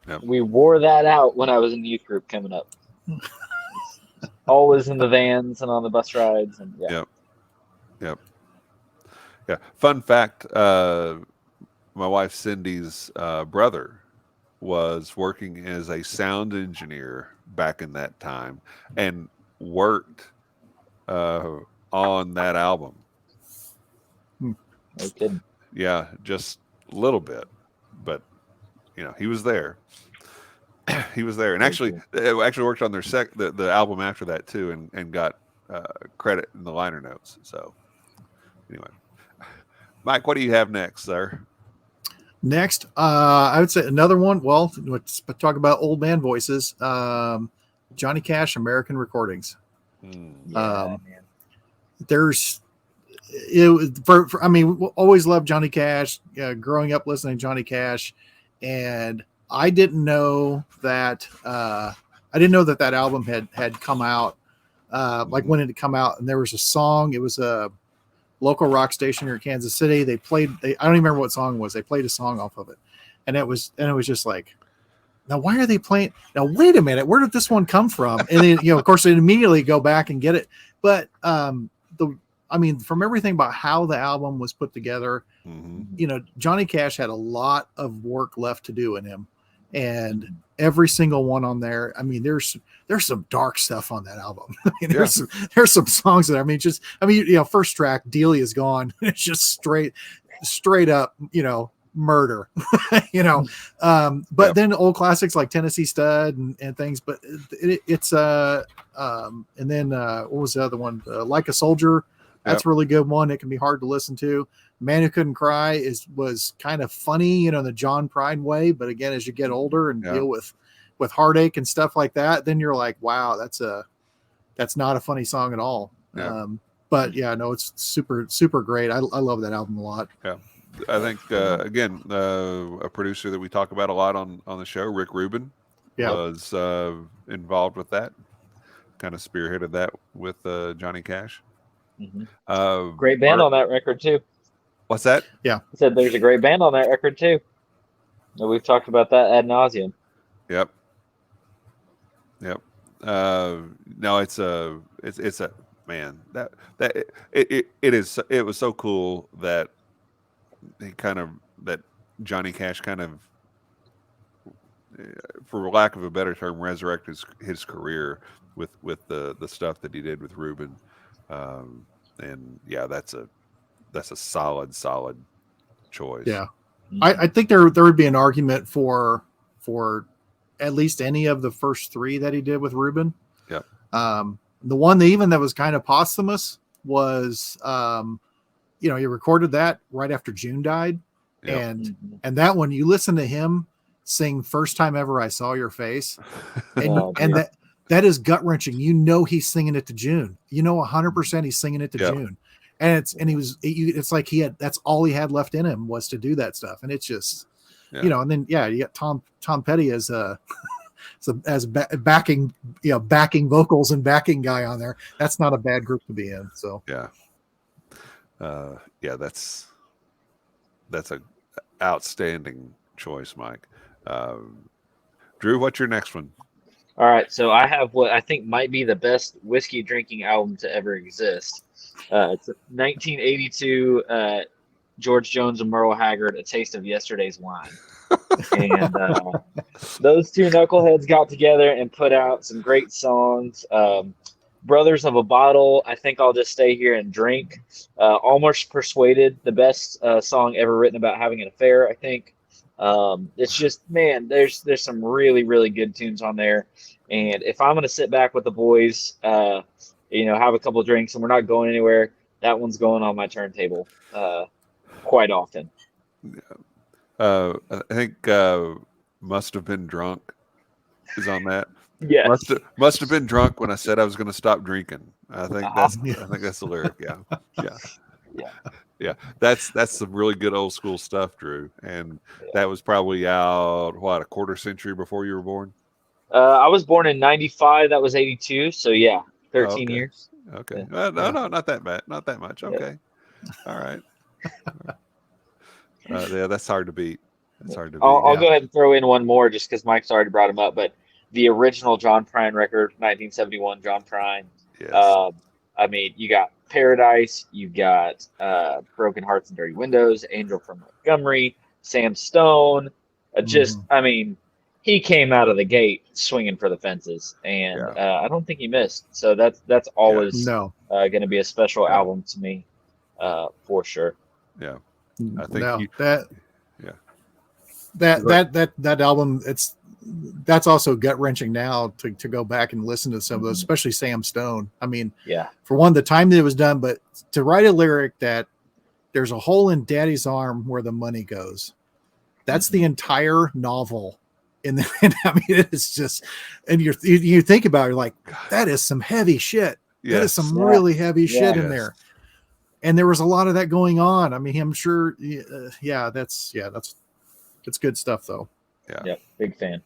Yep. We wore that out when I was in the youth group coming up. Always in the vans and on the bus rides, and Yep. Yeah. Fun fact: my wife Cindy's brother was working as a sound engineer back in that time, and worked on that album. No kidding. Yeah, just a little bit, but he was there. He was there, and actually worked on their the album after that too, and got credit in the liner notes. So anyway, Mike, what do you have next, sir? Next, I would say another one. Well, let's talk about old man voices. Johnny Cash, American Recordings. Man. There's I mean, always loved Johnny Cash. Growing up listening to Johnny Cash, and I didn't know that that album had come out. Like when it had come out, and there was a song. It was a local rock station here in Kansas City. I don't even remember what song it was. They played a song off of it, and it was just like, now why are they playing? Now wait a minute, where did this one come from? And then of course they immediately go back and get it. But from everything about how the album was put together, Johnny Cash had a lot of work left to do in him, and every single one on there. I mean, there's some dark stuff on that album. There's some songs that first track, Delia's Gone. It's just straight up, murder, but then old classics like Tennessee Stud and things, but it's and then what was the other one? Like a Soldier. That's a really good one. It can be hard to listen to. Man Who Couldn't Cry was kind of funny, the John Prine way. But again, as you get older and deal with heartache and stuff like that, then you're like, wow, that's not a funny song at all. Yeah. But yeah, no, it's super, super great. I love that album a lot. Yeah. I think, again, a producer that we talk about a lot on the show, Rick Rubin, was involved with that, kind of spearheaded that with Johnny Cash. Great band on that record too. What's that? Yeah. I said there's a great band on that record too. We've talked about that ad nauseum. Yep. No, it's a man that it was so cool that that Johnny Cash kind of, for lack of a better term, resurrected his career with the stuff that he did with Reuben, and yeah, that's a solid choice. Yeah, I think there would be an argument for at least any of the first three that he did with Reuben. Yep. The one that was kind of posthumous was, he recorded that right after June died. Yep. And that one, you listen to him sing "First Time Ever I Saw Your Face," and that is gut wrenching. He's singing it to June. 100% he's singing it to June, and it's like that's all he had left in him was to do that stuff, and it's just and then you got Tom Petty as backing vocals and backing guy on there. That's not a bad group to be in. So that's a outstanding choice, Mike. Drew, what's your next one? All right, so I have what I think might be the best whiskey drinking album to ever exist. It's 1982 George Jones and Merle Haggard, A Taste of Yesterday's Wine. And those two knuckleheads got together and put out some great songs. Brothers of a Bottle, I Think I'll Just Stay Here and Drink. Almost Persuaded, the best song ever written about having an affair, I think. It's just, man, there's some really, really good tunes on there. And if I'm going to sit back with the boys, have a couple of drinks and we're not going anywhere, that one's going on my turntable quite often. I think Must Have Been Drunk is on that. Yeah, must have been drunk when I said I was going to stop drinking. I think that's the lyric. Yeah. That's some really good old school stuff, Drew. And that was probably out a quarter century before you were born. I was born in '95. That was '82. So 13 years. Okay. No, not that bad. Not that much. Okay. All right. That's hard to beat. I'll go ahead and throw in one more just because Mike's already brought him up, but the original John Prine record, 1971 John Prine. Yes. You got Paradise, you got Broken Hearts and Dirty Windows, Angel from Montgomery, Sam Stone. He came out of the gate swinging for the fences, and I don't think he missed. So that's always going to be a special album to me, for sure. Yeah, I think that album, that's also gut wrenching now to go back and listen to some of those, especially Sam Stone. For one, the time that it was done, but to write a lyric that there's a hole in Daddy's arm where the money goes. That's the entire novel. It's just, and you think about it, you're like, that is some heavy shit. Yes. That is some really heavy shit in there. And there was a lot of that going on. I'm sure. That's good stuff though. Yeah. Big fan.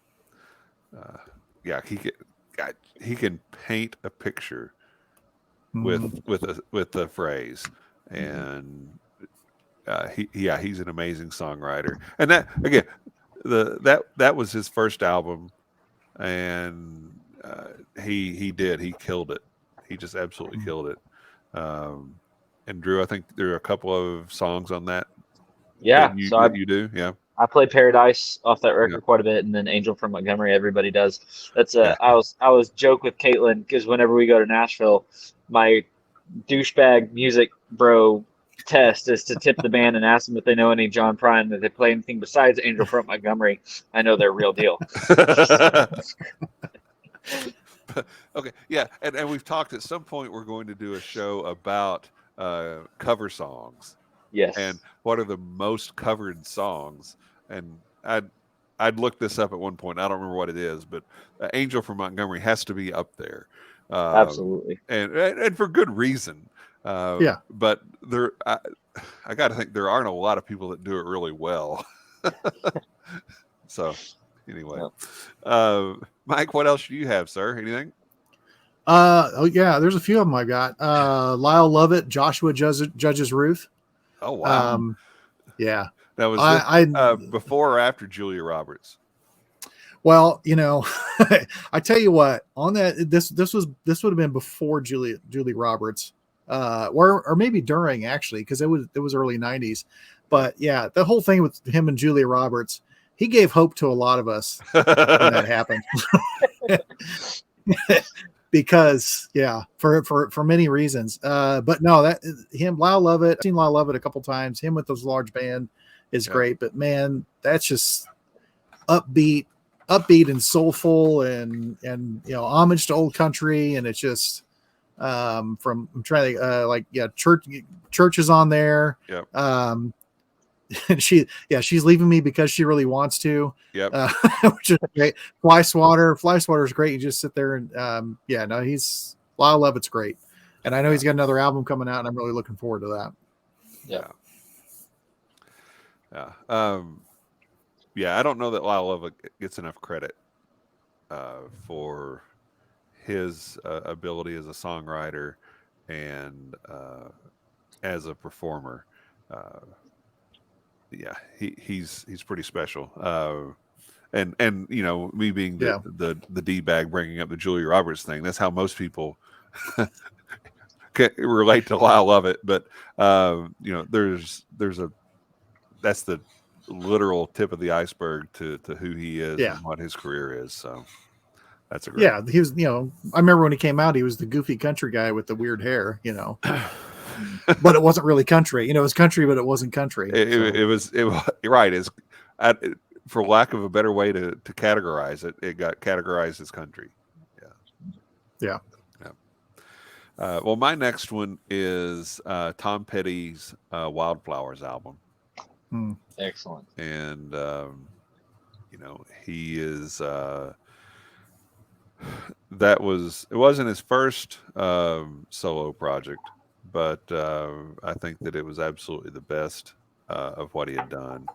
He can paint a picture with the phrase, and he's an amazing songwriter. And that again, that was his first album, and he killed it. He just absolutely killed it. And Drew, I think there are a couple of songs on that. Yeah, you do. Yeah. I play Paradise off that record quite a bit, and then Angel from Montgomery, everybody does. That's I was joke with Caitlin because whenever we go to Nashville, my douchebag music bro test is to tip the band and ask them if they know any John Prine, if they play anything besides Angel from Montgomery. I know they're real deal. Okay, yeah, and we've talked at some point we're going to do a show about cover songs. Yes. And what are the most covered songs? And I'd looked this up at one point. I don't remember what it is, but Angel from Montgomery has to be up there. Absolutely. And for good reason. But I got to think there aren't a lot of people that do it really well. So anyway, Mike, what else do you have, sir? Anything? Oh yeah, there's a few of them I got. Lyle Lovett, Joshua Judges Ruth. Oh wow. Yeah. That was I before or after Julia Roberts? Well, I tell you what, on that this would have been before Julie Roberts, or maybe during, actually, because it was early '90s. But yeah, the whole thing with him and Julia Roberts, he gave hope to a lot of us when that happened. Because for many reasons. But no, that him, Lyle Lovett, I've seen Lyle Lovett a couple times. Him with his large band is great. But man, that's just upbeat and soulful and homage to old country. And it's just I'm trying to churches on there. Yep. And she's leaving me because she really wants to. Yep. Which is great. Fly Swatter is great. You just sit there and Lyle Lovett's great. And I know he's got another album coming out, and I'm really looking forward to that. Yeah. I don't know that Lyle Lovett gets enough credit for his ability as a songwriter and as a performer. He's pretty special. And me being the D-bag bringing up the Julia Roberts thing, that's how most people can relate to Lyle Lovett. But that's the literal tip of the iceberg to who he is and what his career is. So that's a great. Yeah, he was. I remember when he came out, he was the goofy country guy with the weird hair. But it wasn't really country. It was country, but it wasn't country. It was right. For lack of a better way to categorize it, it got categorized as country. Yeah. Well, my next one is Tom Petty's Wildflowers album. Excellent. And he is. It wasn't his first solo project, but I think that it was absolutely the best of what he had done.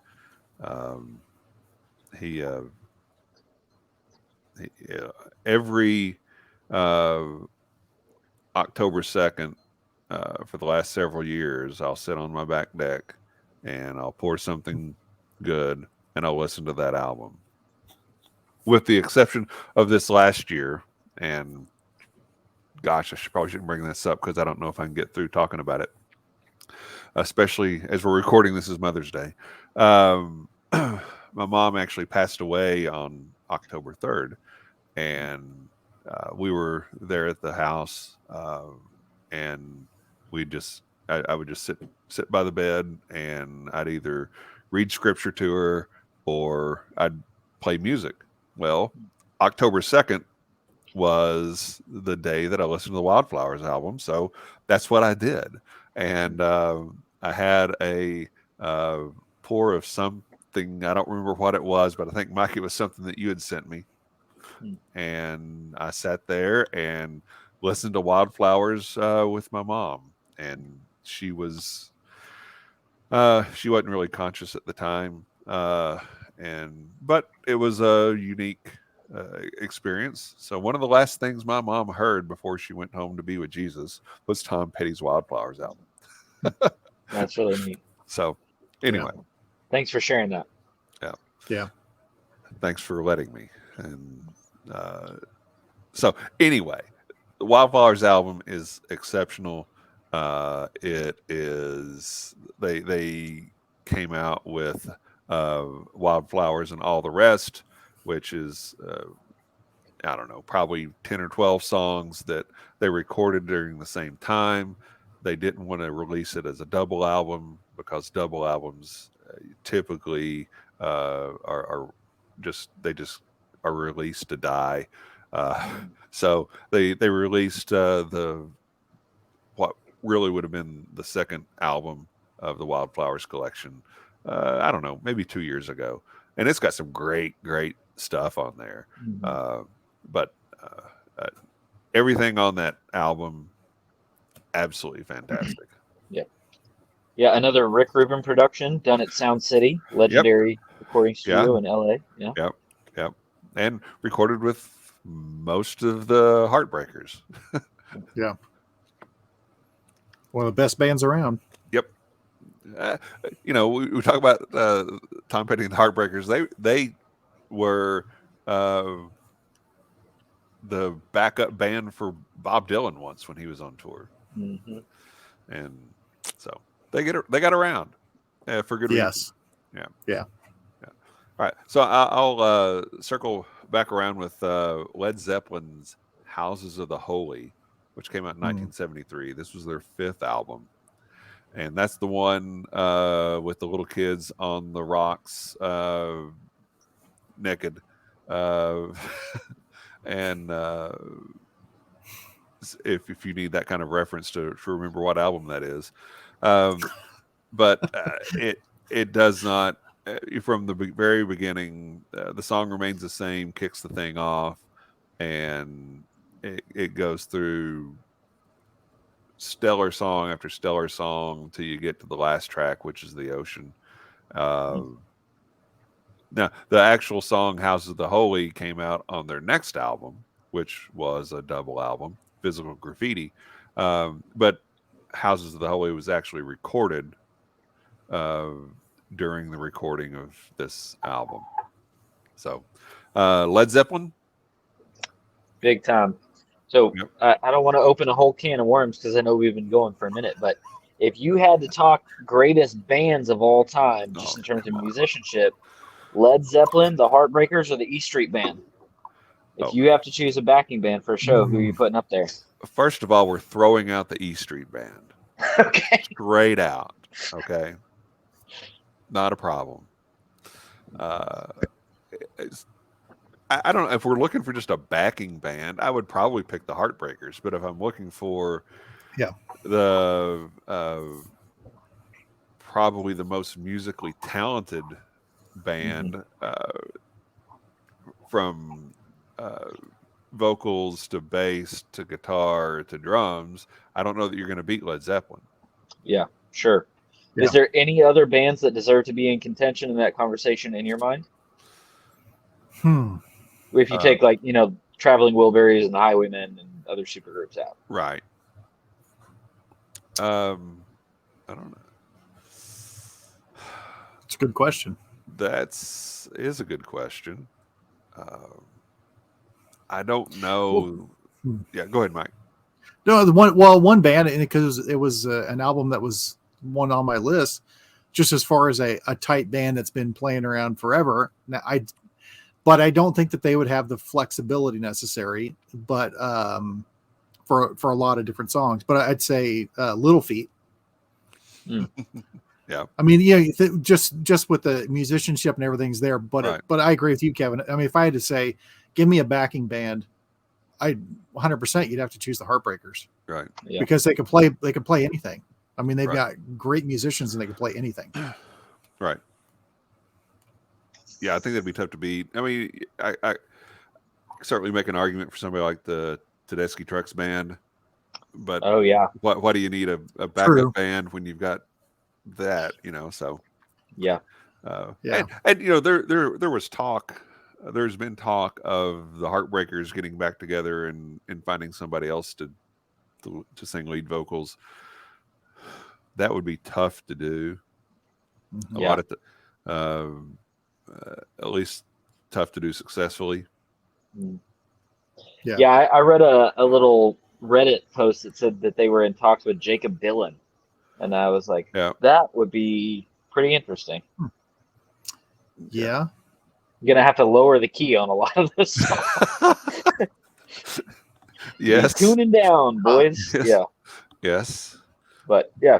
Every October 2nd for the last several years, I'll sit on my back deck and I'll pour something good and I'll listen to that album. With the exception of this last year, and gosh, probably shouldn't bring this up because I don't know if I can get through talking about it, especially as we're recording this is Mother's Day. My mom actually passed away on October 3rd, and we were there at the house, and I would just sit by the bed, and I'd either read scripture to her or I'd play music. Well, October 2nd was the day that I listened to the Wildflowers album, so that's what I did. And I had a pour of something. I don't remember what it was, but I think, Mike, it was something that you had sent me. And I sat there and listened to Wildflowers with my mom, and she wasn't really conscious at the time, but it was a unique experience. So one of the last things my mom heard before she went home to be with Jesus was Tom Petty's Wildflowers album. That's really neat. So anyway, thanks for sharing that. Yeah. Thanks for letting me. And so anyway, the Wildflowers album is exceptional. It is they came out with Wildflowers and All the Rest, which is I don't know, probably 10 or 12 songs that they recorded during the same time. They didn't want to release it as a double album because double albums typically are just released to die. So they released what really would have been the second album of the Wildflowers collection. I don't know, maybe 2 years ago, and it's got some great stuff on there. But everything on that album, absolutely fantastic. Yeah, another Rick Rubin production done at Sound City, legendary recording studio in LA. Yep. And recorded with most of the Heartbreakers. Yeah. One of the best bands around. Yep. We talk about Tom Petty and the Heartbreakers. They were the backup band for Bob Dylan once when he was on tour, and so they got around for good reason. Yes. Yeah. All right, so I'll circle back around with Led Zeppelin's "Houses of the Holy," which came out in 1973. This was their 5th album, and that's the one with the little kids on the rocks, naked, and if you need that kind of reference to remember what album that is, but it does not. From the very beginning, the song remains the same, kicks the thing off, and it goes through stellar song after stellar song till you get to the last track, which is the ocean. Now, the actual song "Houses of the Holy" came out on their next album, which was a double album, Physical Graffiti. But "Houses of the Holy" was actually recorded during the recording of this album. So, Led Zeppelin, big time. So Yep. I don't want to open a whole can of worms because I know we've been going for a minute, but if you had to talk greatest bands of all time, just in terms of musicianship, Led Zeppelin, the Heartbreakers, or the E Street Band? If you have to choose a backing band for a show, who are you putting up there? First of all, we're throwing out the E Street Band. Okay. Straight out. Okay. Not a problem. I don't know if we're looking for just a backing band. I would probably pick the Heartbreakers, but if I'm looking for the probably the most musically talented band, from vocals to bass to guitar to drums, I don't know that you're going to beat Led Zeppelin. Yeah, sure. Yeah. Is there any other bands that deserve to be in contention in that conversation in your mind? If you take Traveling Wilburys and the Highwaymen and other supergroups out. Right. I don't know. It's a good question. Is a good question. I don't know. Yeah, go ahead, Mike. No, one band, and because it was an album that was one on my list, just as far as a tight band that's been playing around forever. Now, but I don't think that they would have the flexibility necessary, but for a lot of different songs. But I'd say Little Feat. Yeah. I mean, just with the musicianship and everything's there, but Right. But I agree with you, Kevin. I mean, if I had to say, give me a backing band, I 100% you'd have to choose the Heartbreakers, Right? Yeah. Because they can play anything. I mean, they've got great musicians and they can play anything. Right. Yeah, I think that'd be tough to beat. I mean, I certainly make an argument for somebody like the Tedeschi Trucks Band, but Oh yeah. why do you need a backup True. band when you've got that? So Yeah. Yeah. and there was talk. There's been talk of the Heartbreakers getting back together and finding somebody else to sing lead vocals. That would be tough to do. A lot of at least tough to do successfully. Yeah. Yeah, I read a little Reddit post that said that they were in talks with Jacob Dylan, and I was like, that would be pretty interesting. Yeah. You're gonna have to lower the key on a lot of this stuff. Yes. Be tuning down, boys. Yes. Yeah. Yes. But yeah,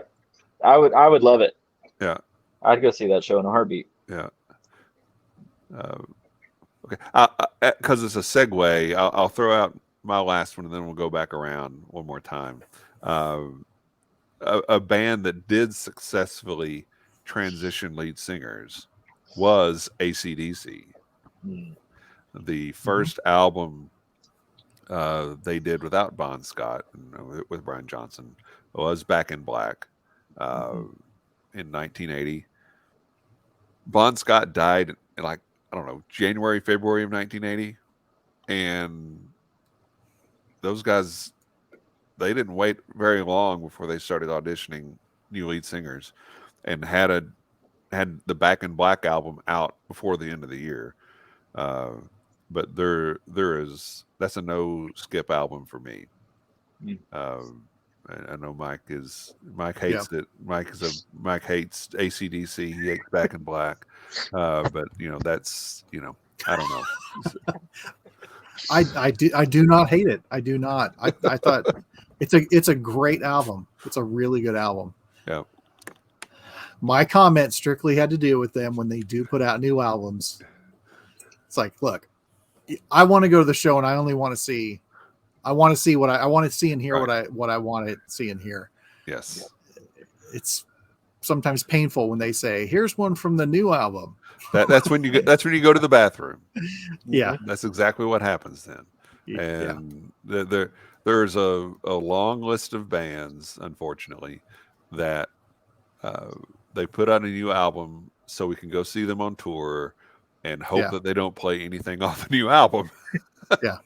I would love it. Yeah. I'd go see that show in a heartbeat. Yeah. Okay. Because it's a segue, I'll throw out my last one and then we'll go back around one more time. A band that did successfully transition lead singers was Acdc. The first album they did without Bon Scott and with Brian Johnson was Back in Black in 1980. Bon Scott died in January, February of 1980. and those guys, they didn't wait very long before they started auditioning new lead singers, and had the Back in Black album out before the end of the year. But that's a no skip album for me. Mm. I know Mike hates it. Mike hates ACDC. He hates Back in Black. But that's I don't know. I do not hate it. I do not. I thought it's a great album. It's a really good album. Yeah. My comment strictly had to do with them when they do put out new albums. It's like, look, I want to go to the show and I only want to see. I want to see what I want to see and hear right. what I want to see and hear. Yes. It's sometimes painful when they say, "Here's one from the new album." That's when you go to the bathroom. Yeah, that's exactly what happens then. And there's a long list of bands, unfortunately, that they put out a new album so we can go see them on tour and hope that they don't play anything off the new album. Yeah.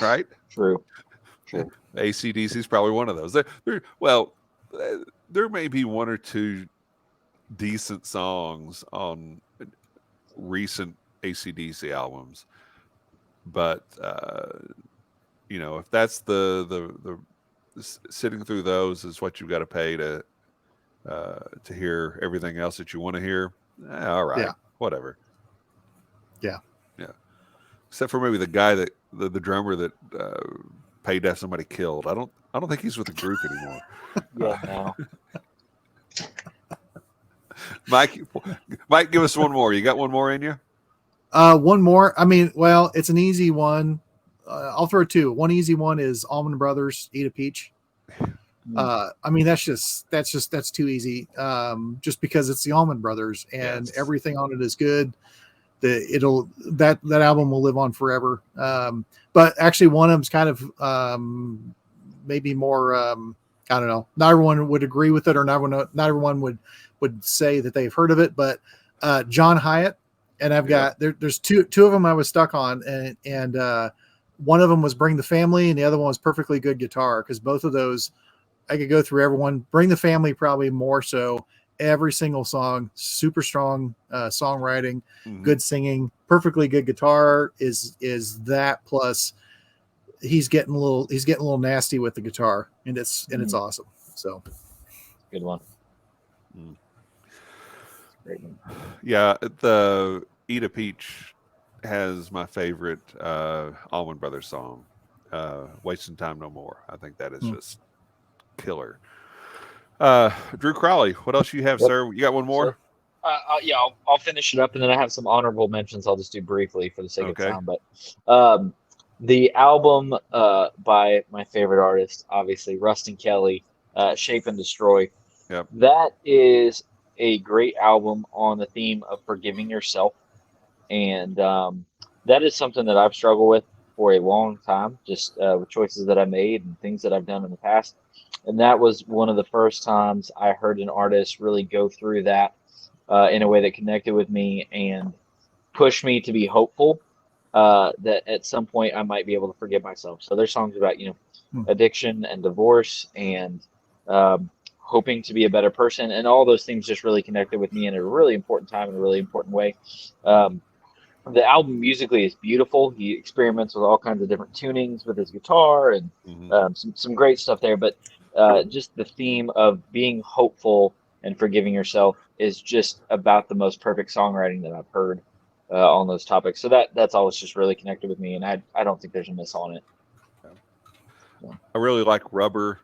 Right? True. ACDC is probably one of those. There may be one or two decent songs on recent ACDC albums, but if that's the sitting through those is what you've got to pay to hear everything else that you want to hear. All right, whatever. Yeah. Except for maybe the guy that the drummer that paid to have somebody killed. I don't think he's with the group anymore. Yeah, no. Mike, give us one more. You got one more in you? One more. I mean, well, it's an easy one. I'll throw two. One easy one is Allman Brothers, Eat a Peach. I mean, that's too easy. Just because it's the Allman Brothers and everything on it is good. That album will live on forever. But actually one of them's kind of maybe more I don't know. Not everyone would agree with it, or not everyone would say that they've heard of it. But John Hyatt, and I've got there's two of them I was stuck on, and one of them was Bring the Family, and the other one was Perfectly Good Guitar, because both of those I could go through everyone. Bring the Family probably more so. Every single song, super strong songwriting, good singing, perfectly good guitar is that, plus he's getting a little nasty with the guitar, and it's awesome. So good one. Great one. Yeah, the Eat a Peach has my favorite Allman Brothers song, Wasting Time No More. I think that is just killer. Drew Crowley, what else you have, sir? You got one more? I'll finish it up, and then I have some honorable mentions. I'll just do briefly for the sake of time. But the album by my favorite artist, obviously Rustin Kelly, Shape and Destroy. Yep. That is a great album on the theme of forgiving yourself, and that is something that I've struggled with for a long time, just with choices that I made and things that I've done in the past. And that was one of the first times I heard an artist really go through that in a way that connected with me and pushed me to be hopeful that at some point I might be able to forgive myself. So there's songs about, addiction and divorce and hoping to be a better person. And all those things just really connected with me in a really important time, in a really important way. The album musically is beautiful. He experiments with all kinds of different tunings with his guitar and some great stuff there. But just the theme of being hopeful and forgiving yourself is just about the most perfect songwriting that I've heard on those topics. So that's always just really connected with me, and I don't think there's a miss on it. I really like Rubber,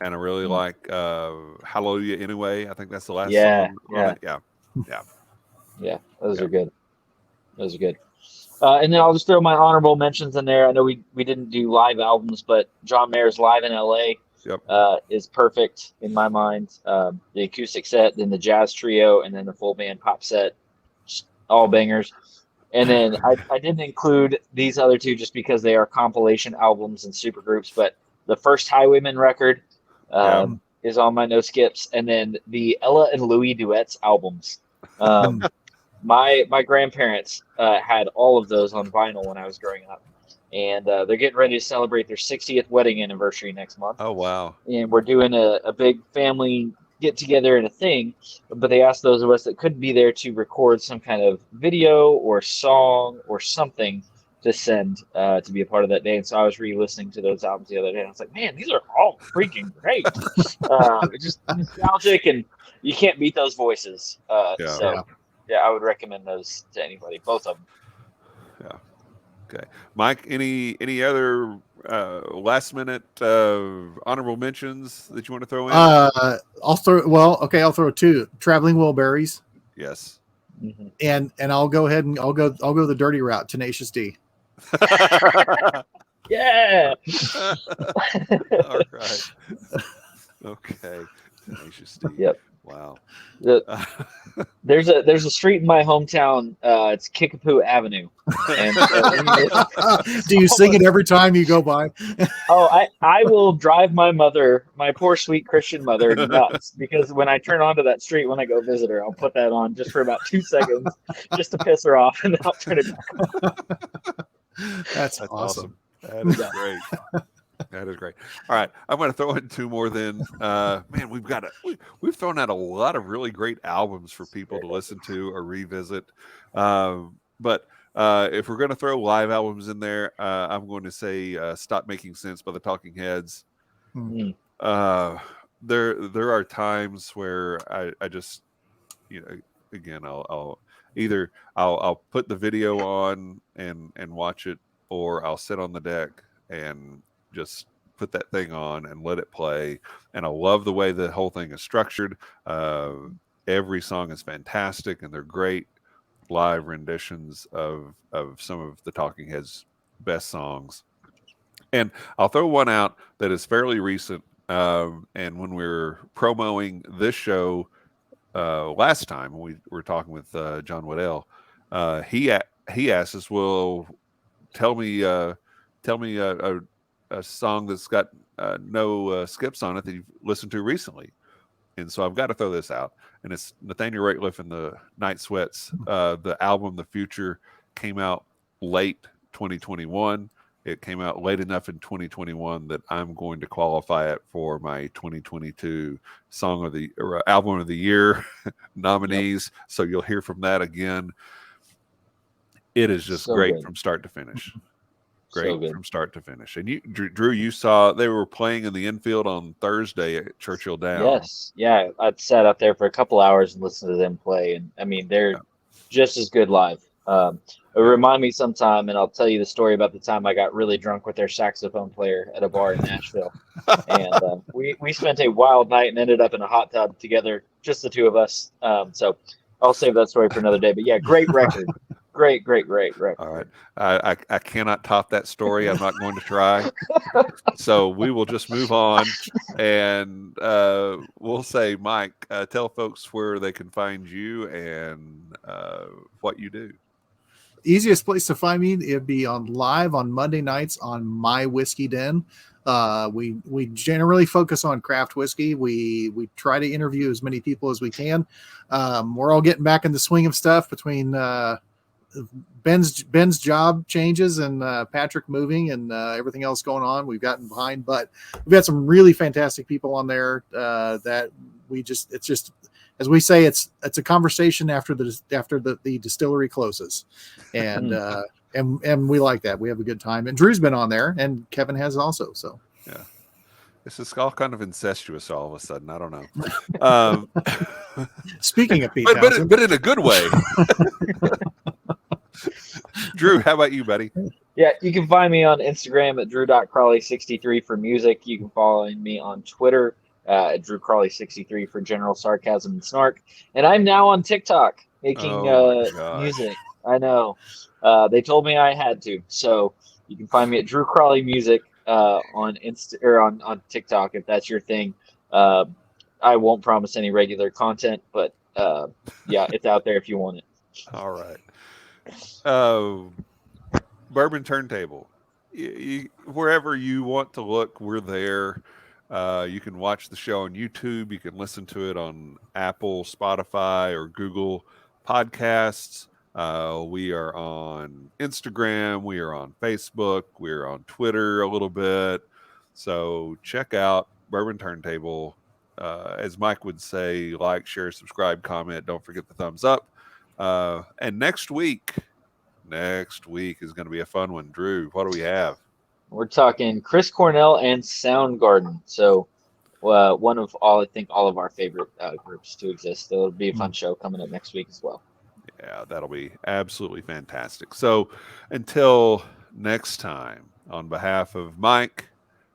and I really like Hallelujah Anyway. I think that's the last song on it. Yeah. Those are good. Those are good. And then I'll just throw my honorable mentions in there. I know we didn't do live albums, but John Mayer's Live in LA is perfect in my mind. The acoustic set, then the jazz trio, and then the full band pop set, just all bangers. And then I didn't include these other two just because they are compilation albums and supergroups, but the first Highwayman record is on my no skips, and then the Ella and Louis duets albums. My grandparents had all of those on vinyl when I was growing up, and they're getting ready to celebrate their 60th wedding anniversary next month. Oh, wow. And we're doing a big family get together and a thing, but they asked those of us that couldn't be there to record some kind of video or song or something to send to be a part of that day. And so I was re-listening to those albums the other day, and I was like, man, these are all freaking great. It's just nostalgic, and you can't beat those voices. So I would recommend those to anybody, both of them. Yeah. Okay, Mike. Any other last minute honorable mentions that you want to throw in? I'll throw two. Traveling Wilburys. Yes. Mm-hmm. And I'll go ahead and I'll go the dirty route. Tenacious D. Yeah. All right. Okay. Tenacious D. Yep. Wow. There's a street in my hometown. It's Kickapoo Avenue. And, do you sing it every time you go by? I will drive my mother, my poor sweet Christian mother, nuts, because when I turn onto that street when I go visit her, I'll put that on just for about 2 seconds, just to piss her off, and then I'll turn it back on. That's awesome. That is great. That is great. All right, I'm going to throw in two more. Then, man, we've thrown out a lot of really great albums for people to listen to or revisit. But if we're going to throw live albums in there, I'm going to say "Stop Making Sense" by the Talking Heads. Mm-hmm. There are times where I just, again, I'll put the video on and watch it, or I'll sit on the deck and just put that thing on and let it play. And I love the way the whole thing is structured. Every song is fantastic, and they're great live renditions of some of the Talking Heads' best songs. And I'll throw one out that is fairly recent. And when we were promoting this show last time, when we were talking with John Waddell, he asked us, "Well, tell me a song that's got no skips on it that you've listened to recently." And so I've got to throw this out, and it's Nathaniel Rightlook and the Night Sweats. The album "The Future" came out late 2021. It came out late enough in 2021 that I'm going to qualify it for my 2022 album of the year nominees. Yep. So you'll hear from that again. It is just great from start to finish. Great from start to finish. And you, Drew, you saw they were playing in the infield on Thursday at Churchill Downs. Yes. Yeah. I'd sat up there for a couple hours and listened to them play. And I mean, they're just as good live. Remind me sometime, and I'll tell you the story about the time I got really drunk with their saxophone player at a bar in Nashville. And we spent a wild night and ended up in a hot tub together, just the two of us. So I'll save that story for another day. But yeah, great record. Great record. All right. I cannot top that story. I'm not going to try. So we will just move on. And we'll say, Mike, tell folks where they can find you and what you do. Easiest place to find me, it'd be live on Monday nights on My Whiskey Den. We generally focus on craft whiskey. We try to interview as many people as we can. We're all getting back in the swing of stuff between Ben's job changes and Patrick moving and everything else going on. We've gotten behind, but we've got some really fantastic people on there that it's just, as we say, it's a conversation after the distillery closes, and we like that. We have a good time, and Drew's been on there, and Kevin has also. So yeah, this is all kind of incestuous all of a sudden. I don't know. Speaking of Pete, but in a good way. Drew, how about you, buddy? Yeah, you can find me on Instagram at drew.crawley63 for music. You can follow me on Twitter at drewcrawley63 for general sarcasm and snark. And I'm now on TikTok making music. I know. They told me I had to. So you can find me at Drew Crawley Music on on TikTok if that's your thing. I won't promise any regular content, but yeah, it's out there if you want it. All right. Bourbon Turntable. Wherever you want to look, we're there. You can watch the show on YouTube. You can listen to it on Apple, Spotify, or Google Podcasts. We are on Instagram. We are on Facebook. We're on Twitter a little bit. So check out Bourbon Turntable. As Mike would say, like, share, subscribe, comment. Don't forget the thumbs up. And next week is going to be a fun one. Drew, what do we have? We're talking Chris Cornell and Soundgarden. So one of all of our favorite groups to exist. So it'll be a fun show coming up next week as well. Yeah, that'll be absolutely fantastic. So until next time, on behalf of Mike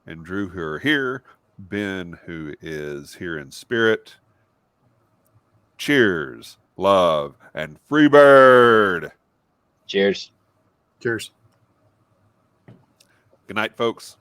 and Drew, who are here, Ben, who is here in spirit, cheers, love, and free bird. Cheers. Cheers. Good night, folks.